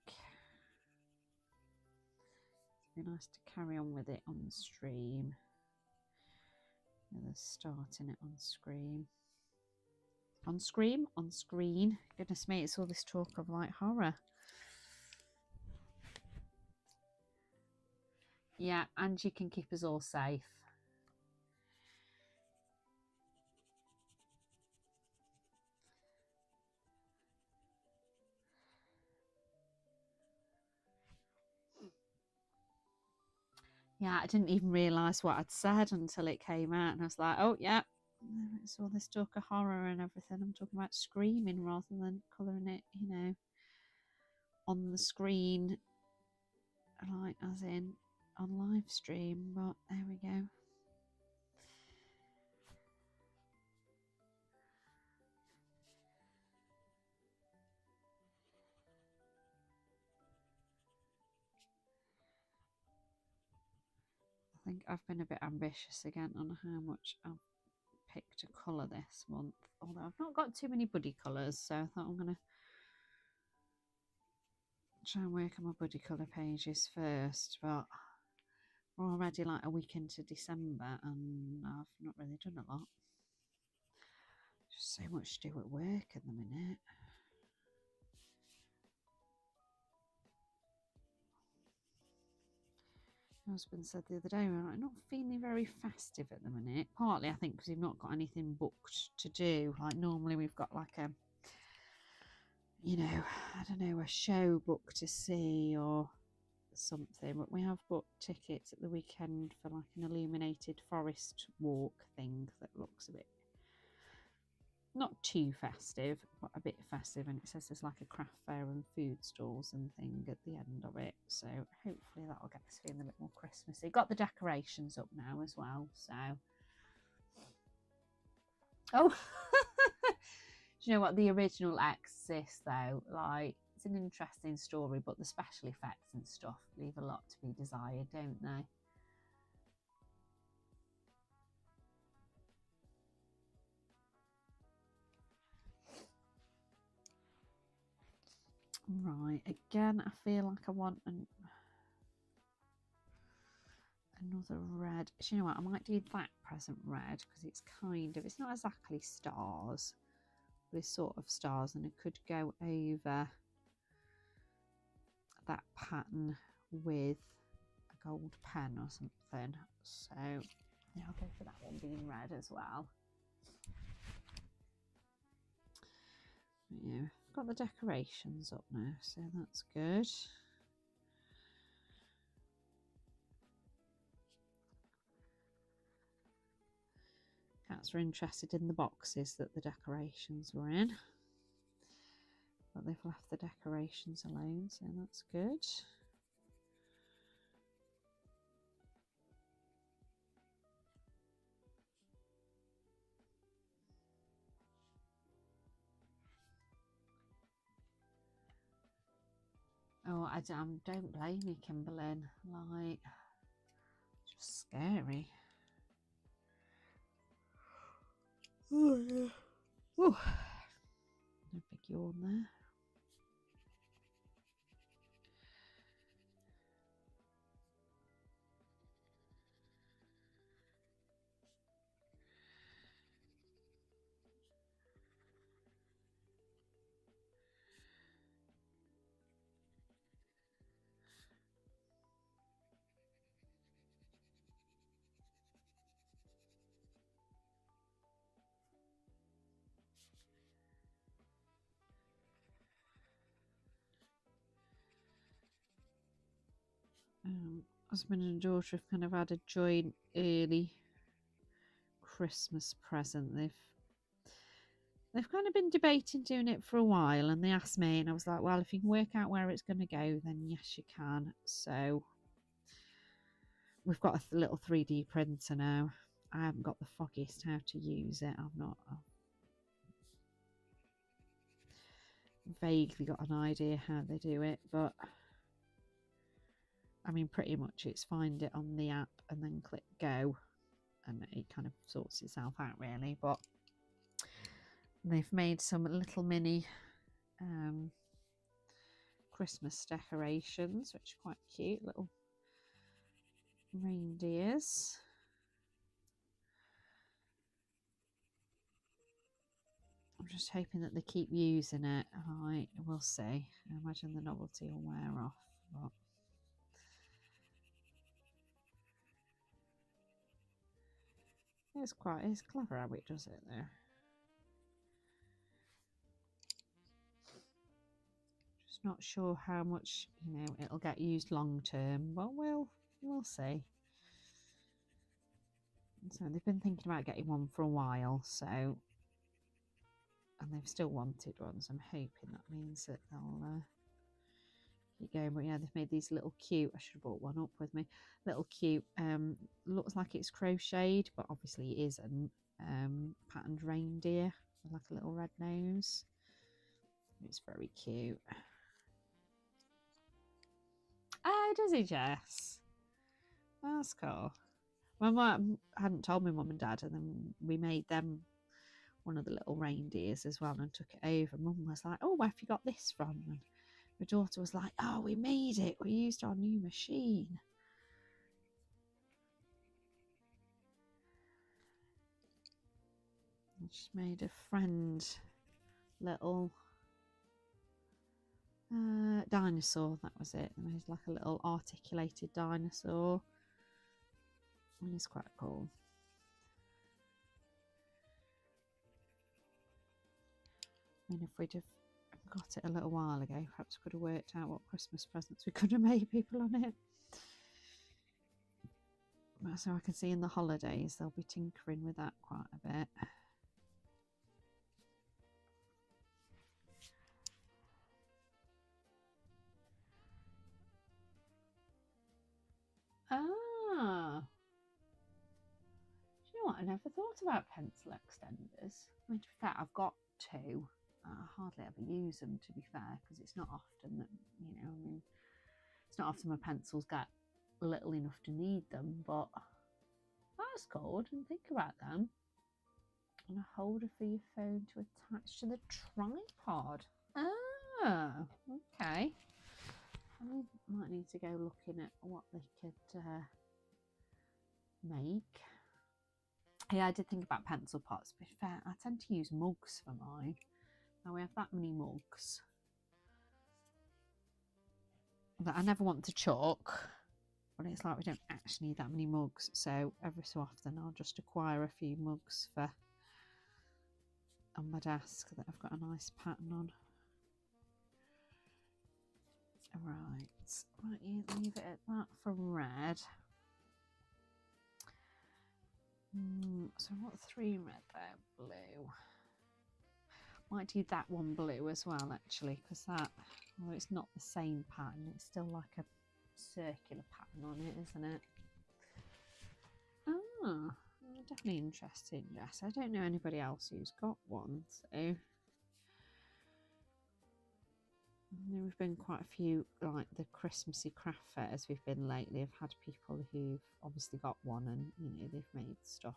It'd be nice to carry on with it on stream. Starting it on screen. On screen. Goodness me, it's all this talk of like horror. Yeah, Angie can keep us all safe. Yeah, I didn't even realise what I'd said until it came out, and I was like, oh yeah, it's all this talk of horror and everything. I'm talking about screaming rather than colouring it, you know. on the screen, like as in on live stream, but there we go. I think I've been a bit ambitious again on how much I've picked to colour this month, although I've not got too many buddy colours, so I thought I'm going to try and work on my buddy colour pages first, but we're already like a week into December and I've not really done a lot. Just so much to do at work at the minute. My husband said the other day, we're like, not feeling very festive at the minute. Partly, I think, because we've not got anything booked to do. Like, normally we've got like a, you know, I don't know, a show booked to see or something. But we have booked tickets at the weekend for like an illuminated forest walk thing that looks a bit, not too festive, but a bit festive, and it says there's like a craft fair and food stalls and thing at the end of it, so hopefully that'll get us feeling a bit more Christmassy. Got the decorations up now as well, so oh do you know what, the original Exorcist though, like, it's an interesting story, but the special effects and stuff leave a lot to be desired, don't they? Right, again, I feel like I want another red. Do you know what, I might do that present red because it's kind of, it's not exactly stars, but it's sort of stars, and it could go over that pattern with a gold pen or something. So yeah, I'll go for that one being red as well. Yeah, I've got the decorations up now, so that's good. Cats were interested in the boxes that the decorations were in, but they've left the decorations alone, so that's good. Oh, I don't blame you, Kimberlyn. Like, just scary. Oh yeah. Oh, no big yawn there. Husband and daughter have kind of had a joint early Christmas present. They've kind of been debating doing it for a while, and they asked me, and I was like, well, if you can work out where it's going to go, then yes, you can. So we've got a little 3D printer now. I haven't got the foggiest how to use it. I've vaguely got an idea how they do it, but I mean, pretty much it's find it on the app and then click go, and it kind of sorts itself out really. But they've made some little mini Christmas decorations, which are quite cute, little reindeers. I'm just hoping that they keep using it. We'll see. I imagine the novelty will wear off, but it's clever how it does it there. Just not sure how much, you know, it'll get used long term, but we'll see. So they've been thinking about getting one for a while, so, and they've still wanted one, so I'm hoping that means that they'll keep going. But yeah, they've made these little cute, I should have brought one up with me, little cute, looks like it's crocheted, but obviously it isn't, patterned reindeer with like a little red nose. It's very cute. Oh, does he, Jess? That's cool. My mum hadn't told my mum and dad, and then we made them one of the little reindeers as well and took it over. Mum was like, oh, where have you got this from? And my daughter was like, oh, we made it. We used our new machine. I just made a friend little dinosaur. That was it. I made like a little articulated dinosaur. And he's quite cool. I mean, if we'd have got it a little while ago, perhaps we could have worked out what Christmas presents we could have made people on it. So I can see in the holidays they'll be tinkering with that quite a bit. Ah, do you know what? I never thought about pencil extenders. I mean, to be fair, I've got two. I hardly ever use them, to be fair, because it's not often that, you know, I mean, it's not often my pencils get little enough to need them, but that's cool. I didn't think about them. And a holder for your phone to attach to the tripod. Ah, okay. I might need to go looking at what they could make. Yeah, I did think about pencil pots, but fair, I tend to use mugs for mine. Now we have that many mugs that I never want to chuck, but it's like we don't actually need that many mugs, so every so often I'll just acquire a few mugs for on my desk that I've got a nice pattern on. Right, you leave it at that for red. So what 3 red there? Blue. Might do that one blue as well, actually, because that, although it's not the same pattern, it's still like a circular pattern on it, isn't it? Ah, definitely interesting, Jess. I don't know anybody else who's got one, so we've been quite a few, like the Christmassy craft fairs we've been lately. I've had people who've obviously got one and, you know, they've made stuff.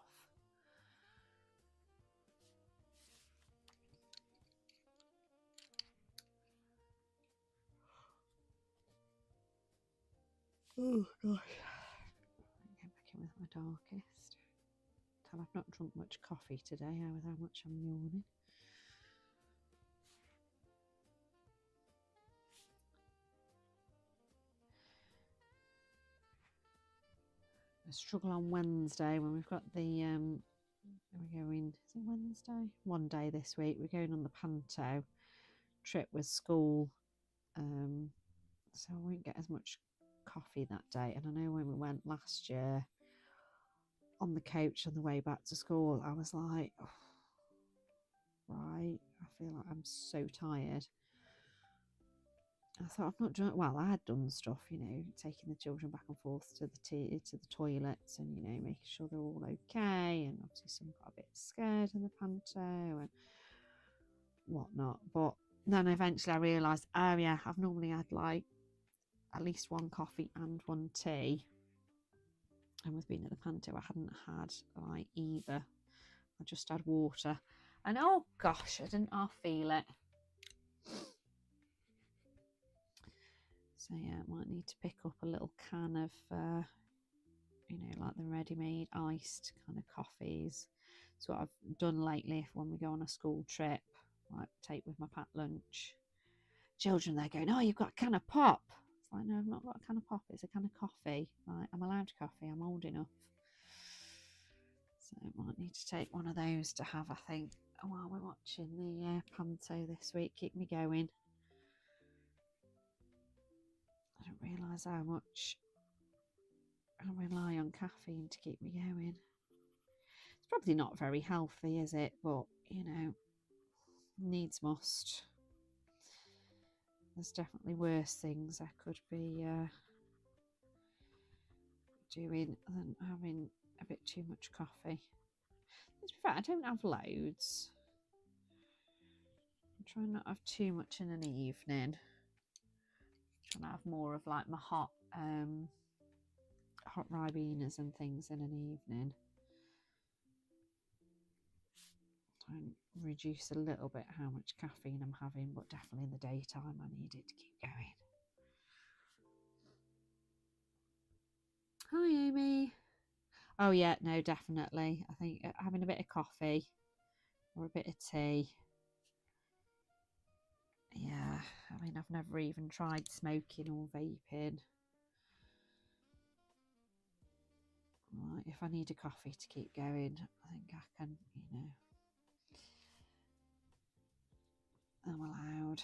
Oh gosh. Get back in with my darkest. Tell I've not drunk much coffee today, with how much I'm yawning. I struggle on Wednesday when we've got the we're going, is it Wednesday? One day this week we're going on the panto trip with school, so I won't get as much coffee that day. And I know when we went last year on the coach on the way back to school, I was like, oh, right, I feel like I'm so tired. I thought I've not done, well, I had done stuff, you know, taking the children back and forth to the toilets and, you know, making sure they're all okay, and obviously some got a bit scared in the panto and whatnot. But then eventually I realised, oh yeah, I've normally had like at least one coffee and one tea, and with being at the panto I hadn't had like either. I just had water, and oh gosh, I didn't half feel it. So yeah, I might need to pick up a little can of you know, like the ready-made iced kind of coffees. So what I've done lately, if when we go on a school trip, like take with my packed lunch, children they're going, oh, you've got a can of pop. It's like, no, I've not got a can of pop, it's a can of coffee. Like, I'm allowed coffee, I'm old enough. So I might need to take one of those to have, I think, while we're watching the panto this week. Keep me going. I don't realise how much I rely on caffeine to keep me going. It's probably not very healthy, is it? But, you know, needs must. there's definitely worse things I could be doing than having a bit too much coffee. To be fair, I don't have loads. I'm trying not to have too much in an evening. I'm trying to have more of like my hot ribenas and things in an evening. Try and reduce a little bit how much caffeine I'm having, but definitely in the daytime I need it to keep going. Hi Amy. Oh yeah, no, definitely. I think having a bit of coffee or a bit of tea. Yeah, I mean, I've never even tried smoking or vaping. Right, if I need a coffee to keep going, I think I can, you know, I'm allowed.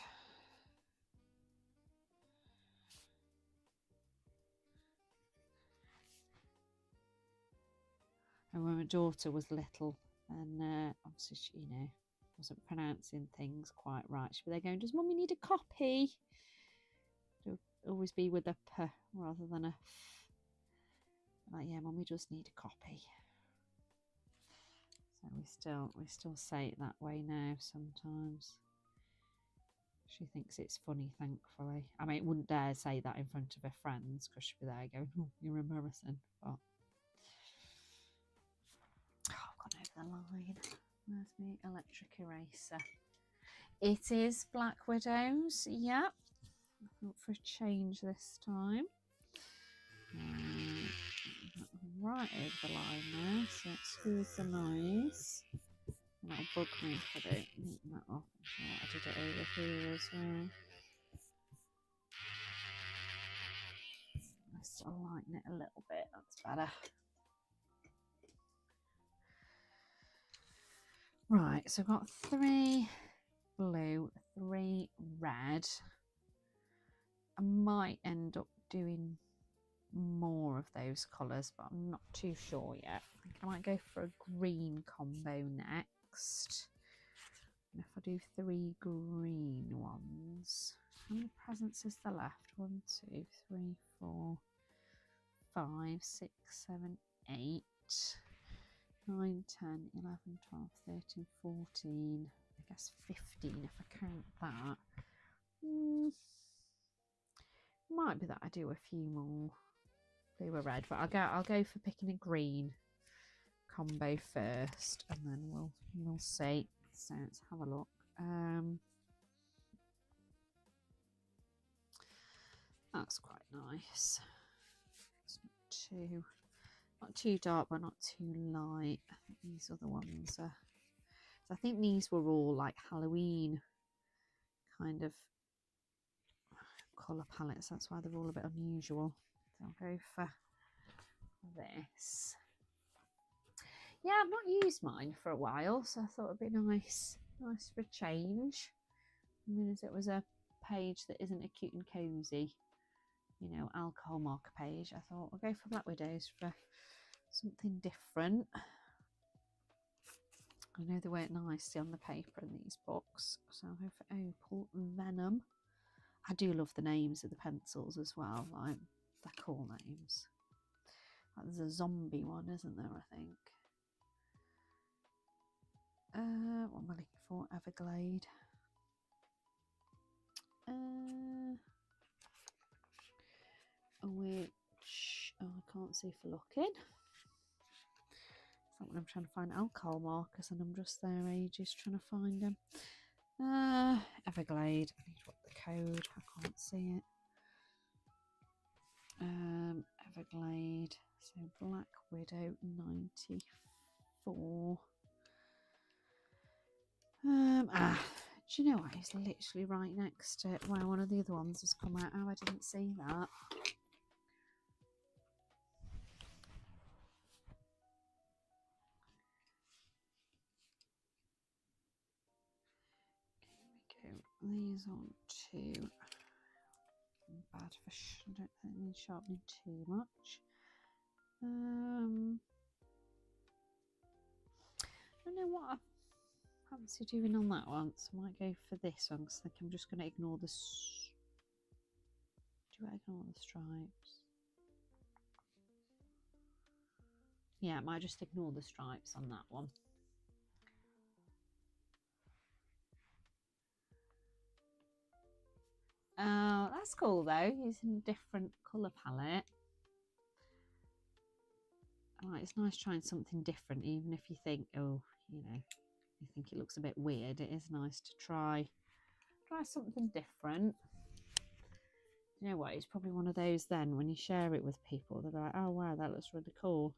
And when my daughter was little, and obviously she, you know, wasn't pronouncing things quite right, she'd be there going, "Does Mummy need a copy?" To always be with a p rather than a f. Like, yeah, Mummy does need a copy. So we still say it that way now sometimes. She thinks it's funny, thankfully. I mean, it wouldn't dare say that in front of her friends because she'd be there going, "Oh, you're embarrassing." But I've gone over the line. Where's my electric eraser? It is Black Widows. Yep. I thought for a change this time. Right over the line there. So excuse the noise. That'll bug me if I don't neaten that off. I did it over here as well. I still lighten it a little bit. That's better. Right, so I've got 3 blue, 3 red. I might end up doing more of those colours, but I'm not too sure yet. I think I might go for a green combo next. And if I do 3 green ones, how many presents is there left? 1, 2, 3, 4, 5, 6, 7, 8, 9, 10, 11, 12, 13, 14, I guess 15 if I count that. Might be that I do a few more blue or red, but I'll go for picking a green combo first, and then we'll see. So let's have a look. That's quite nice. It's not too dark, but not too light. I think these other ones are. So I think these were all like Halloween kind of colour palettes. That's why they're all a bit unusual. So I'll go for this. Yeah, I've not used mine for a while, so I thought it'd be nice for a change. I mean, as it was a page that isn't a cute and cozy, you know, alcohol marker page, I thought I'll go for Black Widows for something different. I know they weren't nicely on the paper in these books, so I'll go for Opal Venom. I do love the names of the pencils as well, like they're cool names. Like, there's a zombie one, isn't there, I think? What am I looking for? Everglade. Which, oh, I can't see for looking. It's like when I'm trying to find alcohol markers and I'm just there ages trying to find them. Everglade. I need what the code. I can't see it. Everglade. So Black Widow 94. Do you know what? It's literally right next to it where one of the other ones has come out. Oh, I didn't see that. Here we go. These aren't too bad for I don't think they need sharpening too much. I don't know what I fancy doing on that one, so I might go for this one because I think I'm just going to ignore the Do I ignore the stripes? Yeah, I might just ignore the stripes on that one. Oh, that's cool though, using a different colour palette. It's nice trying something different, even if you think, oh, you know, you think it looks a bit weird. It is nice to try something different. You know what? It's probably one of those then when you share it with people, they're like, oh wow, that looks really cool.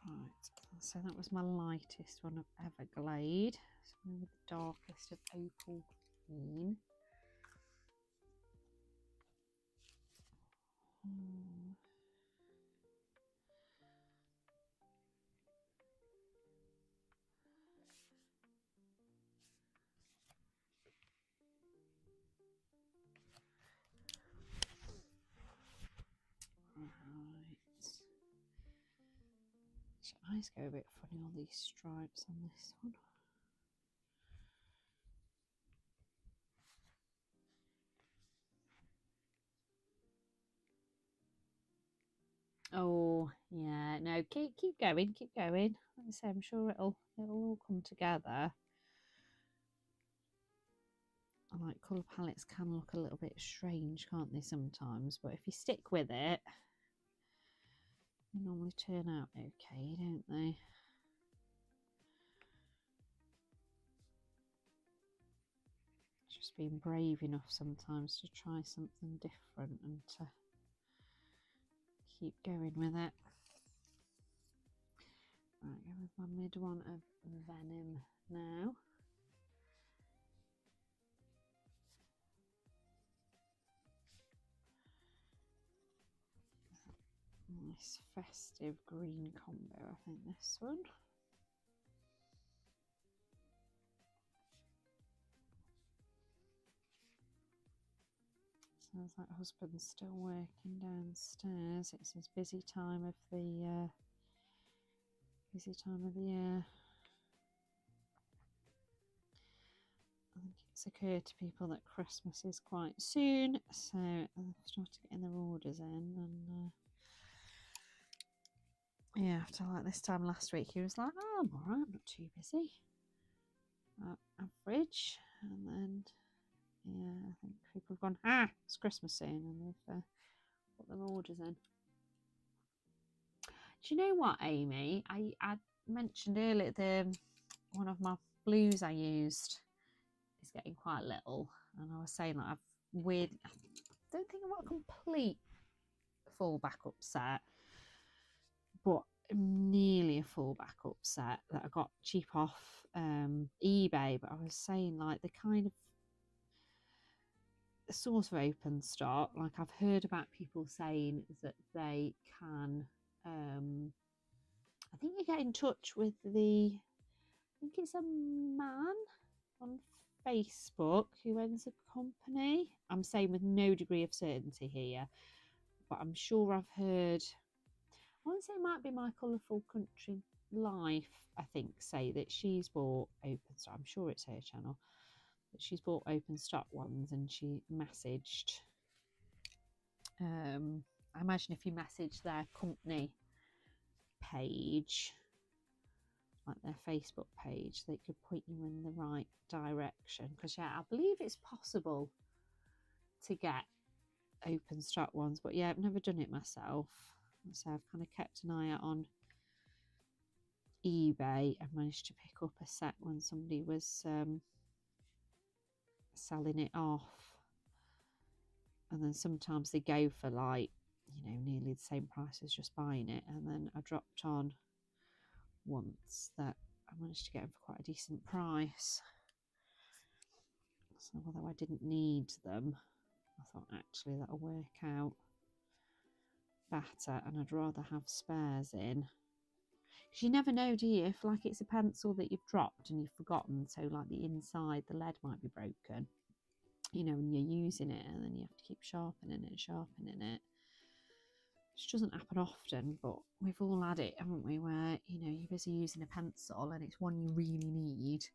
Right, so that was my lightest one of Everglade. Something with the darkest of opal green. Right. Eyes go a bit funny on these stripes on this one. Oh yeah, no, keep going, keep going. Like I say, I'm sure it'll all come together. I like colour palettes can look a little bit strange, can't they, sometimes? But if you stick with it, they normally turn out okay, don't they? Just being brave enough sometimes to try something different and to keep going with it. Right, go with my mid one of Venom now. Nice festive green combo, I think this one. Sounds like husband's still working downstairs. It's his busy time of the year. I think it's occurred to people that Christmas is quite soon, so they've started getting their orders in. And yeah, after like this time last week, he was like, "Oh, I'm alright, I'm not too busy." Average, and then yeah, I think people have gone, it's Christmas soon, and they've put their orders in. Do you know what, Amy? I mentioned earlier one of my blues I used is getting quite little, and I was saying that I don't think I've got a complete full backup set, but nearly a full backup set that I got cheap off eBay. But I was saying, like, the kind of sort of open stock, like I've heard about people saying that they can I think you get in touch with I think it's a man on Facebook who owns a company. I'm saying with no degree of certainty here, but I'm sure I've heard, I want to say it might be My Colourful Country Life, I think, say that she's bought open stock. I'm sure it's her channel, that she's bought open stock ones, and she messaged, I imagine if you message their company page, like their Facebook page, they could point you in the right direction. Because yeah, I believe it's possible to get open stock ones, but yeah, I've never done it myself, so I've kind of kept an eye out on eBay. I managed to pick up a set when somebody was selling it off, and then sometimes they go for, like, you know, nearly the same price as just buying it. And then I dropped on once that I managed to get them for quite a decent price. So although I didn't need them, I thought actually that'll work out better, and I'd rather have spares in, because you never know, do you, if like it's a pencil that you've dropped and you've forgotten, so like the inside, the lead might be broken, you know, when you're using it, and then you have to keep sharpening it. Which doesn't happen often, but we've all had it, haven't we, where, you know, you're busy using a pencil and it's one you really need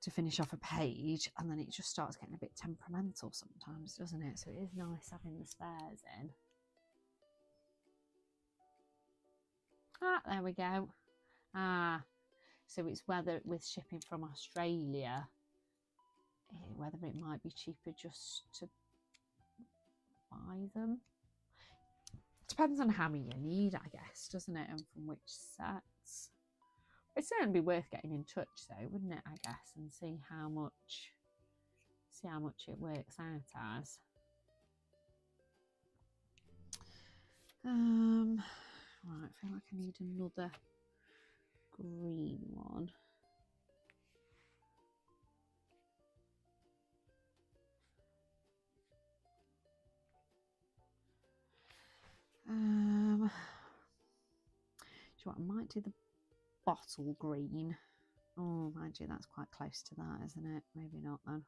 to finish off a page, and then it just starts getting a bit temperamental sometimes, doesn't it? So it is nice having the spares in. Ah, there we go. Ah, so it's whether with shipping from Australia, whether it might be cheaper just to buy them. Depends on how many you need, I guess, doesn't it? And from which sets. It'd certainly be worth getting in touch though, wouldn't it, I guess, and see how much it works out as. Right, I feel like I need another green one. Do you know what, I might do the bottle green. Oh, mind you, that's quite close to that, isn't it? Maybe not then.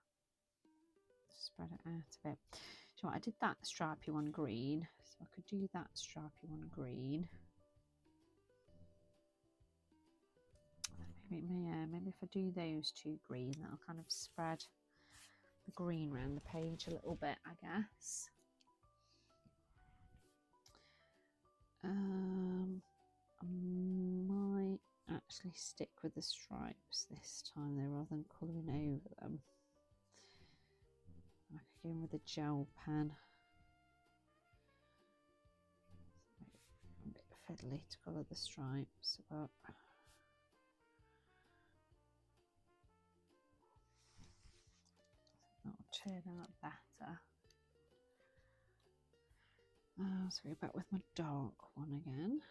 Spread it out a bit. Do you know what, I did that stripy one green, so I could do that stripy one green. Maybe if I do those two green, that'll kind of spread the green around the page a little bit, I guess. I might actually stick with the stripes this time though, rather than colouring over them. I could go in with a gel pen. It's a bit fiddly to colour the stripes, but that'll turn out better. So we're back with my dark one again.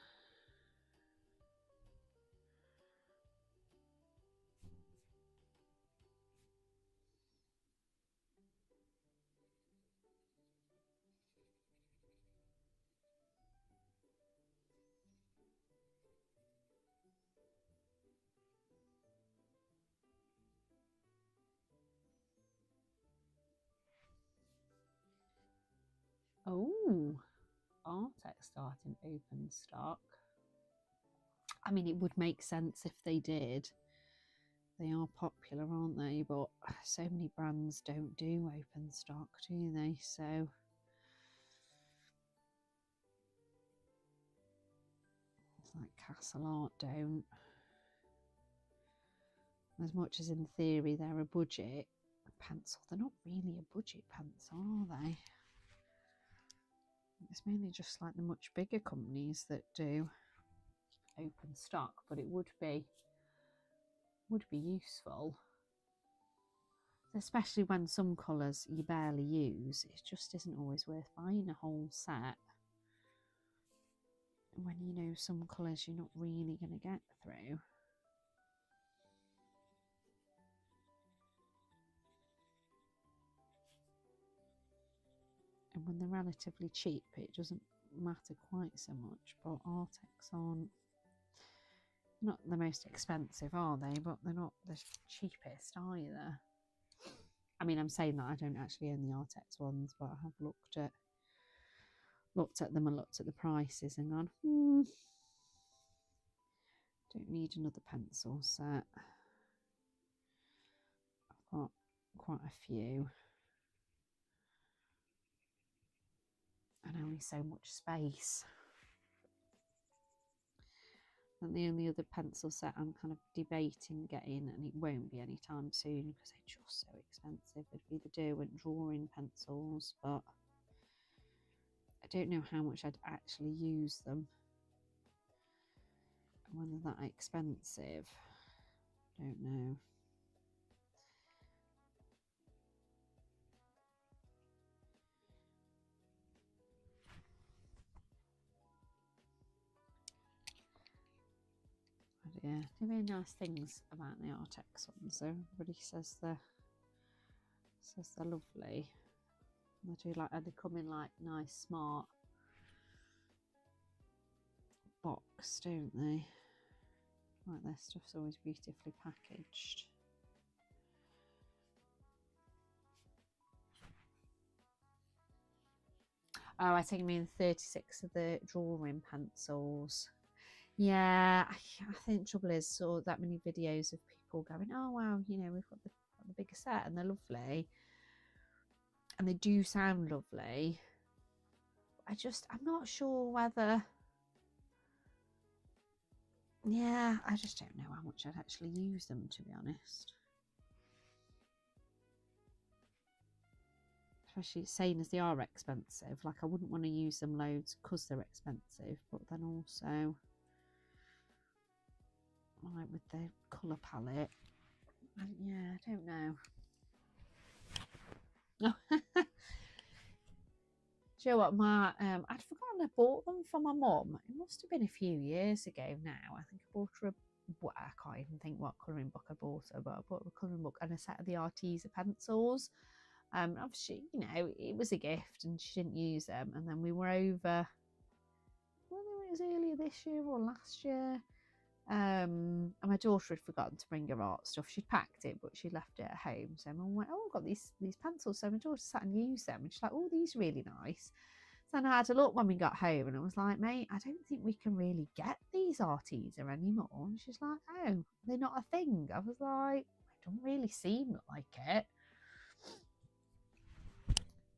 Oh, Artex starting open stock. I mean, it would make sense if they did. They are popular, aren't they? But so many brands don't do open stock, do they? So it's like Castle Art don't. As much as in theory they're a budget pencil, they're not really a budget pencil, are they? It's mainly just like the much bigger companies that do open stock, but it would be useful, especially when some colours you barely use. It just isn't always worth buying a whole set when you know some colours you're not really going to get through. And when they're relatively cheap, it doesn't matter quite so much. But Artex aren't not the most expensive, are they? But they're not the cheapest either. I mean, I'm saying that I don't actually own the Artex ones, but I have looked at them and looked at the prices and gone, don't need another pencil set. I've got quite a few. And only so much space. And the only other pencil set I'm kind of debating getting, and it won't be anytime soon because they're just so expensive, would be the Derwent drawing pencils, but I don't know how much I'd actually use them. And whether that expensive, I don't know. But yeah, they're very nice things about the Artex ones. So everybody says they're lovely. They do like, they come in like nice smart box, don't they? Like their stuff's always beautifully packaged. Oh, I think you mean 36 of the drawing pencils. Yeah, I think the trouble is, saw that many videos of people going, oh wow, you know, we've got the bigger set and they're lovely. And they do sound lovely. I'm not sure whether, yeah, I just don't know how much I'd actually use them, to be honest. Especially saying as they are expensive, like I wouldn't want to use them loads because they're expensive, but then also like with the colour palette, yeah, I don't know. Do you know what, I'd forgotten I bought them for my mum. It must have been a few years ago now. I think I bought her I can't even think what colouring book I bought her, but I bought her a colouring book and a set of the Arteza pencils. Obviously, you know, it was a gift and she didn't use them. And then we were over, whether it was earlier this year or last year, and my daughter had forgotten to bring her art stuff. She'd packed it, but she left it at home. So Mum went, oh, I've got these pencils. So my daughter sat and used them, and she's like, oh, these are really nice. So then I had a look when we got home, and I was like, mate, I don't think we can really get these Arteza anymore. And she's like, oh, they're not a thing. I was like, it don't really seem like it.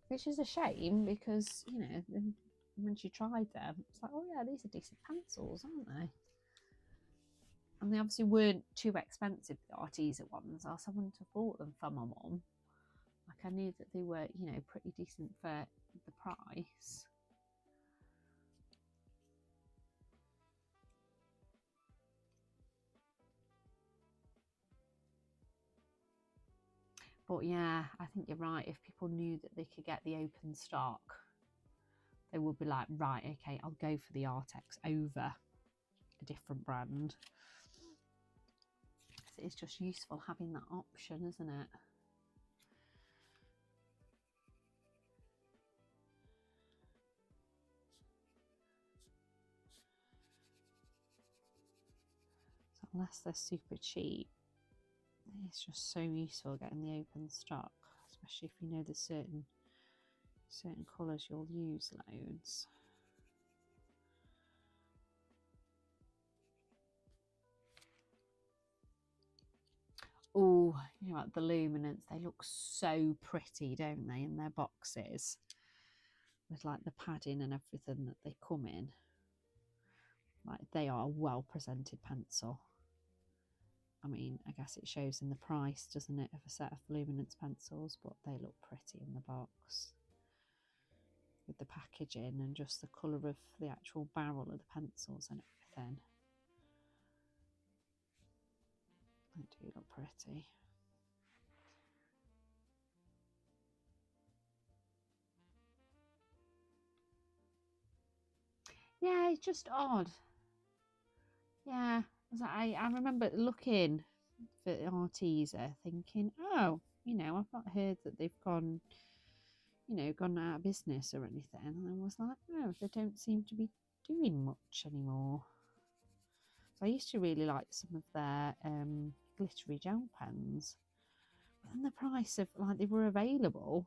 Which is a shame because, you know, when she tried them, it's like, oh yeah, these are decent pencils, aren't they? And they obviously weren't too expensive, the Arteza ones, else I wouldn't have bought them for my mum. Like I knew that they were, you know, pretty decent for the price. But yeah, I think you're right. If people knew that they could get the open stock, they would be like, right, okay, I'll go for the Artex over a different brand. It's just useful having that option, isn't it? So unless they're super cheap, it's just so useful getting the open stock, especially if you know there's certain colours you'll use loads. Oh, you know, like the luminance, they look so pretty, don't they, in their boxes with like the padding and everything that they come in. Like they are a well presented pencil. I mean, I guess it shows in the price, doesn't it, of a set of luminance pencils, but they look pretty in the box with the packaging and just the colour of the actual barrel of the pencils and everything. They do look pretty. Yeah, it's just odd. Yeah, I remember looking for Arteza thinking, oh, you know, I've not heard that they've gone, you know, gone out of business or anything. And I was like, no, they don't seem to be doing much anymore. So I used to really like some of their glittery gel pens. But then the price of, like, they were available.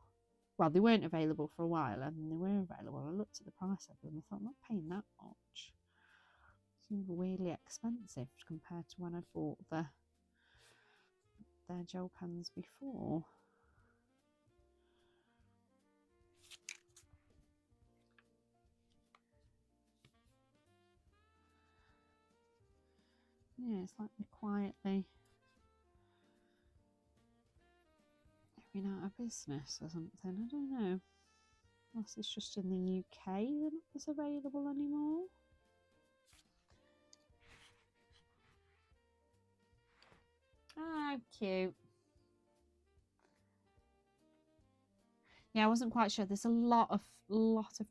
Well, they weren't available for a while, and then they were available. I looked at the price of them and I thought, I'm not paying that much. It seemed really expensive compared to when I bought their gel pens before. Yeah, it's like they're quietly going out of business or something. I don't know. Unless it's just in the UK they're not as available anymore. Ah, cute. Yeah, I wasn't quite sure. There's a lot of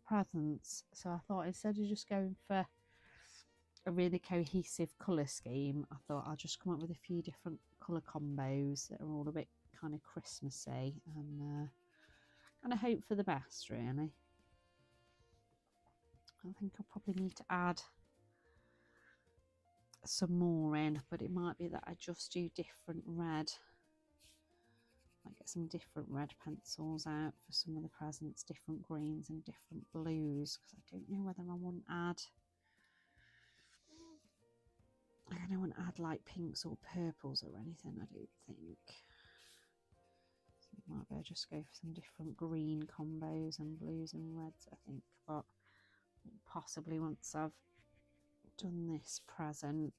presents, so I thought instead of just going for a really cohesive colour scheme, I thought I'll just come up with a few different colour combos that are all a bit kind of Christmassy and kind of hope for the best, really. I think I'll probably need to add some more in, but it might be that I just do different red Might get some different red pencils out for some of the presents, different greens and different blues, because I don't know whether I want to add, I don't want to add like pinks or purples or anything, I don't think. So I might better just go for some different green combos and blues and reds, I think. But possibly once I've done this present,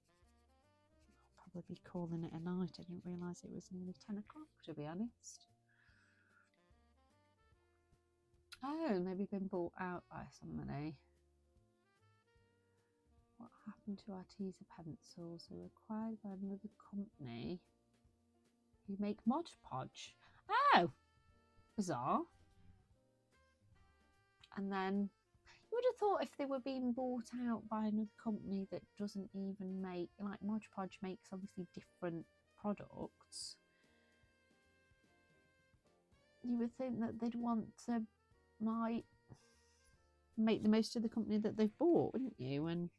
I'll probably be calling it a night. I didn't realise it was nearly 10 o'clock, to be honest. Oh, maybe been bought out by somebody. What happened to our teaser pencils? They were acquired by another company who make Mod Podge. Oh, bizarre. And then you would have thought if they were being bought out by another company that doesn't even make, like Mod Podge makes obviously different products, you would think that they'd want to like make the most of the company that they've bought, wouldn't you? And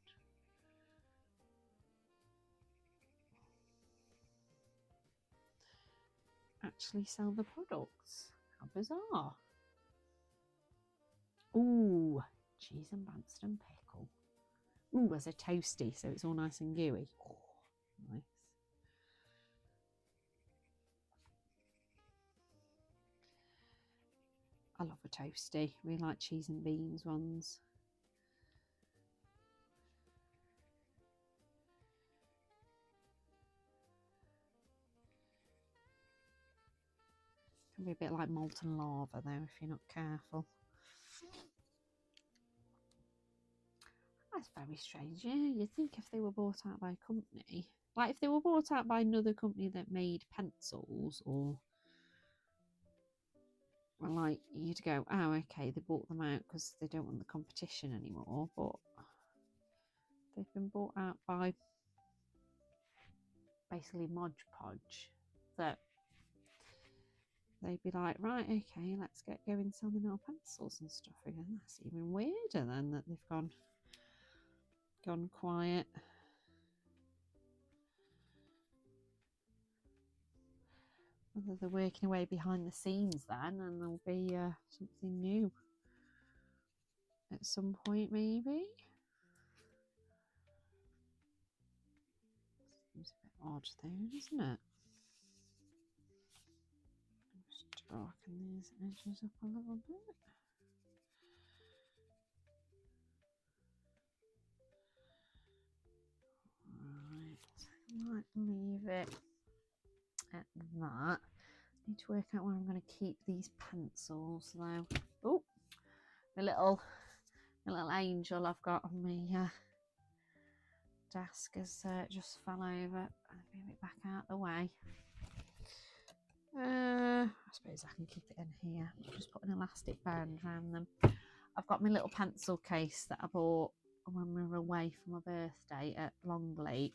actually sell the products. How bizarre. Ooh, cheese and Branston pickle. Ooh, as a toasty, so it's all nice and gooey. Oh, nice. I love a toasty. Really like cheese and beans ones. Can be a bit like molten lava though if you're not careful. That's very strange. Yeah, you'd think if they were bought out by a company, like if they were bought out by another company that made pencils, or well, like you'd go, oh, okay, they bought them out because they don't want the competition anymore. But they've been bought out by basically Mod Podge, that they'd be like, right, okay, let's get going selling our pencils and stuff again. That's even weirder then that they've gone quiet. Whether they're working away behind the scenes then, and there'll be something new at some point, maybe. Seems a bit odd though, doesn't it? Just darken these edges up a little bit. Right, I might leave it at that. Need to work out where I'm going to keep these pencils though. Oh, the little angel I've got on my desk has just fell over. I'll move it back out the way. I suppose I can keep it in here. Just put an elastic band around them. I've got my little pencil case that I bought when we were away for my birthday at Longleat.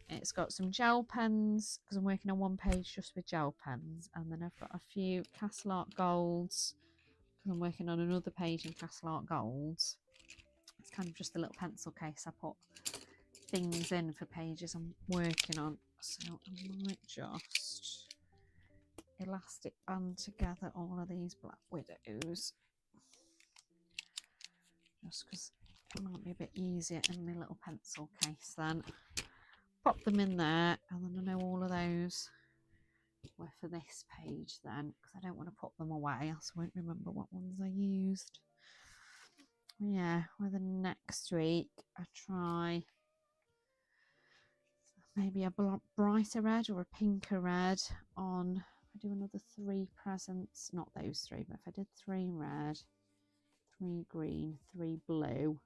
It's got some gel pens because I'm working on one page just with gel pens, and then I've got a few Castle Art Golds because I'm working on another page in Castle Art Golds. It's kind of just a little pencil case I put things in for pages I'm working on. So I might just elastic band together all of these Black Widows, just because it might be a bit easier in my little pencil case then. Pop them in there, and then I know all of those were for this page then, because I don't want to put them away, else I won't remember what ones I used. Yeah, whether next week I try maybe a brighter red or a pinker red on, I do another 3 presents, not those 3, but if I did 3 red, 3 green, 3 blue,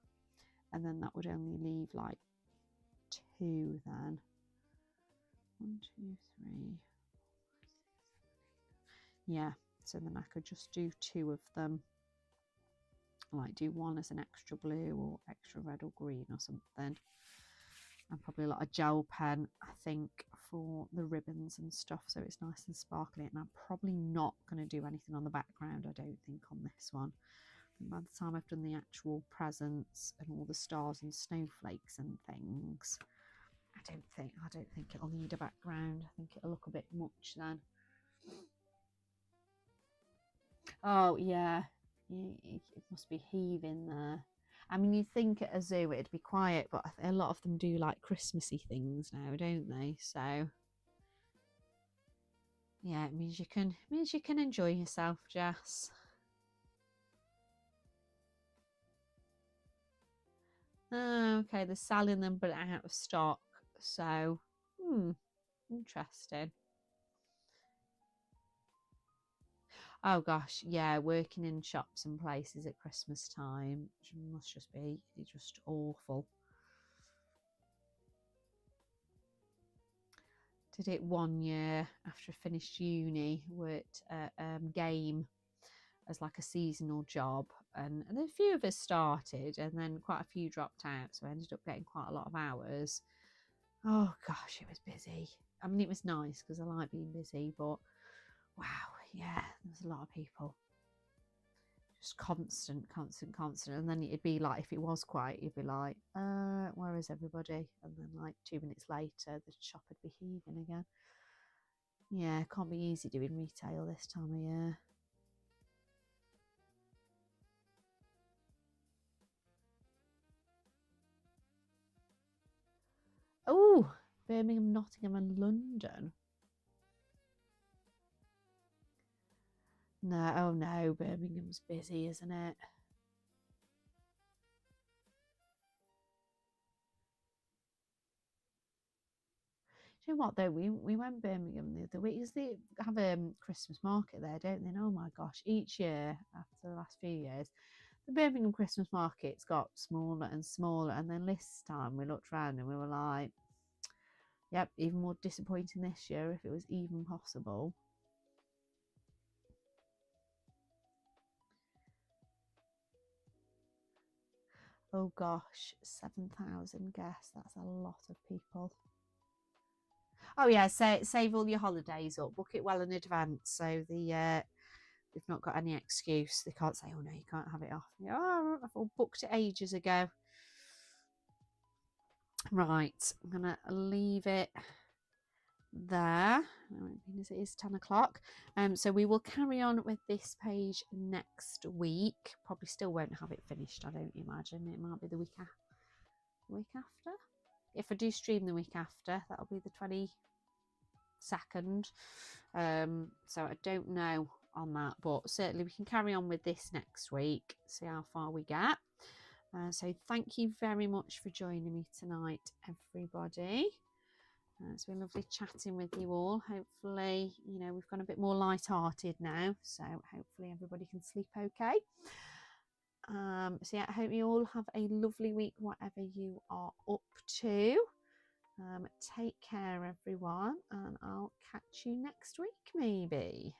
and then that would only leave like 2 then. 1, 2, 3. Yeah, so then I could just do 2 of them, like do 1 as an extra blue or extra red or green or something, and probably a lot of gel pen I think for the ribbons and stuff, so it's nice and sparkly. And I'm probably not going to do anything on the background, I don't think, on this one. And by the time I've done the actual presents and all the stars and snowflakes and things, I don't think it'll need a background. I think it'll look a bit much then. Oh yeah, it must be heaving there. I mean, you'd think at a zoo it'd be quiet, but a lot of them do like Christmassy things now, don't they? So yeah, it means you can enjoy yourself, Jess. Oh, okay, they're selling them but out of stock. So, interesting. Oh gosh, yeah, working in shops and places at Christmas time must just be just awful. Did it 1 year after I finished uni, worked at Game as like a seasonal job, and a few of us started, and then quite a few dropped out, so I ended up getting quite a lot of hours. Oh gosh, it was busy. I mean, it was nice because I like being busy, but wow, yeah, there was a lot of people. Just constant, constant, constant. And then it'd be like, if it was quiet, you'd be like, where is everybody? And then like 2 minutes later, the shop would be heaving again. Yeah, it can't be easy doing retail this time of year. Oh, Birmingham, Nottingham, and London. No, oh no, Birmingham's busy, isn't it? Do you know what though? We went Birmingham the other week because they have a Christmas market there, don't they? And oh my gosh, each year after the last few years, the Birmingham Christmas market's got smaller and smaller. And then this time we looked around and we were like, yep, even more disappointing this year if it was even possible. Oh gosh, 7,000 guests. That's a lot of people. Oh yeah, save all your holidays up, book it well in advance, so they've not got any excuse. They can't say, "Oh no, you can't have it off." Oh, I've all booked it ages ago. Right, I'm gonna leave it there. As it is 10 o'clock. So we will carry on with this page next week. Probably still won't have it finished, I don't imagine. It might be the week after. If I do stream the week after, that'll be the 22nd. So I don't know on that, but certainly we can carry on with this next week, see how far we get. So thank you very much for joining me tonight, everybody. It's been lovely chatting with you all. Hopefully, we've gone a bit more light-hearted now, so hopefully everybody can sleep okay. So yeah, I hope you all have a lovely week, whatever you are up to. Take care, everyone, and I'll catch you next week, maybe.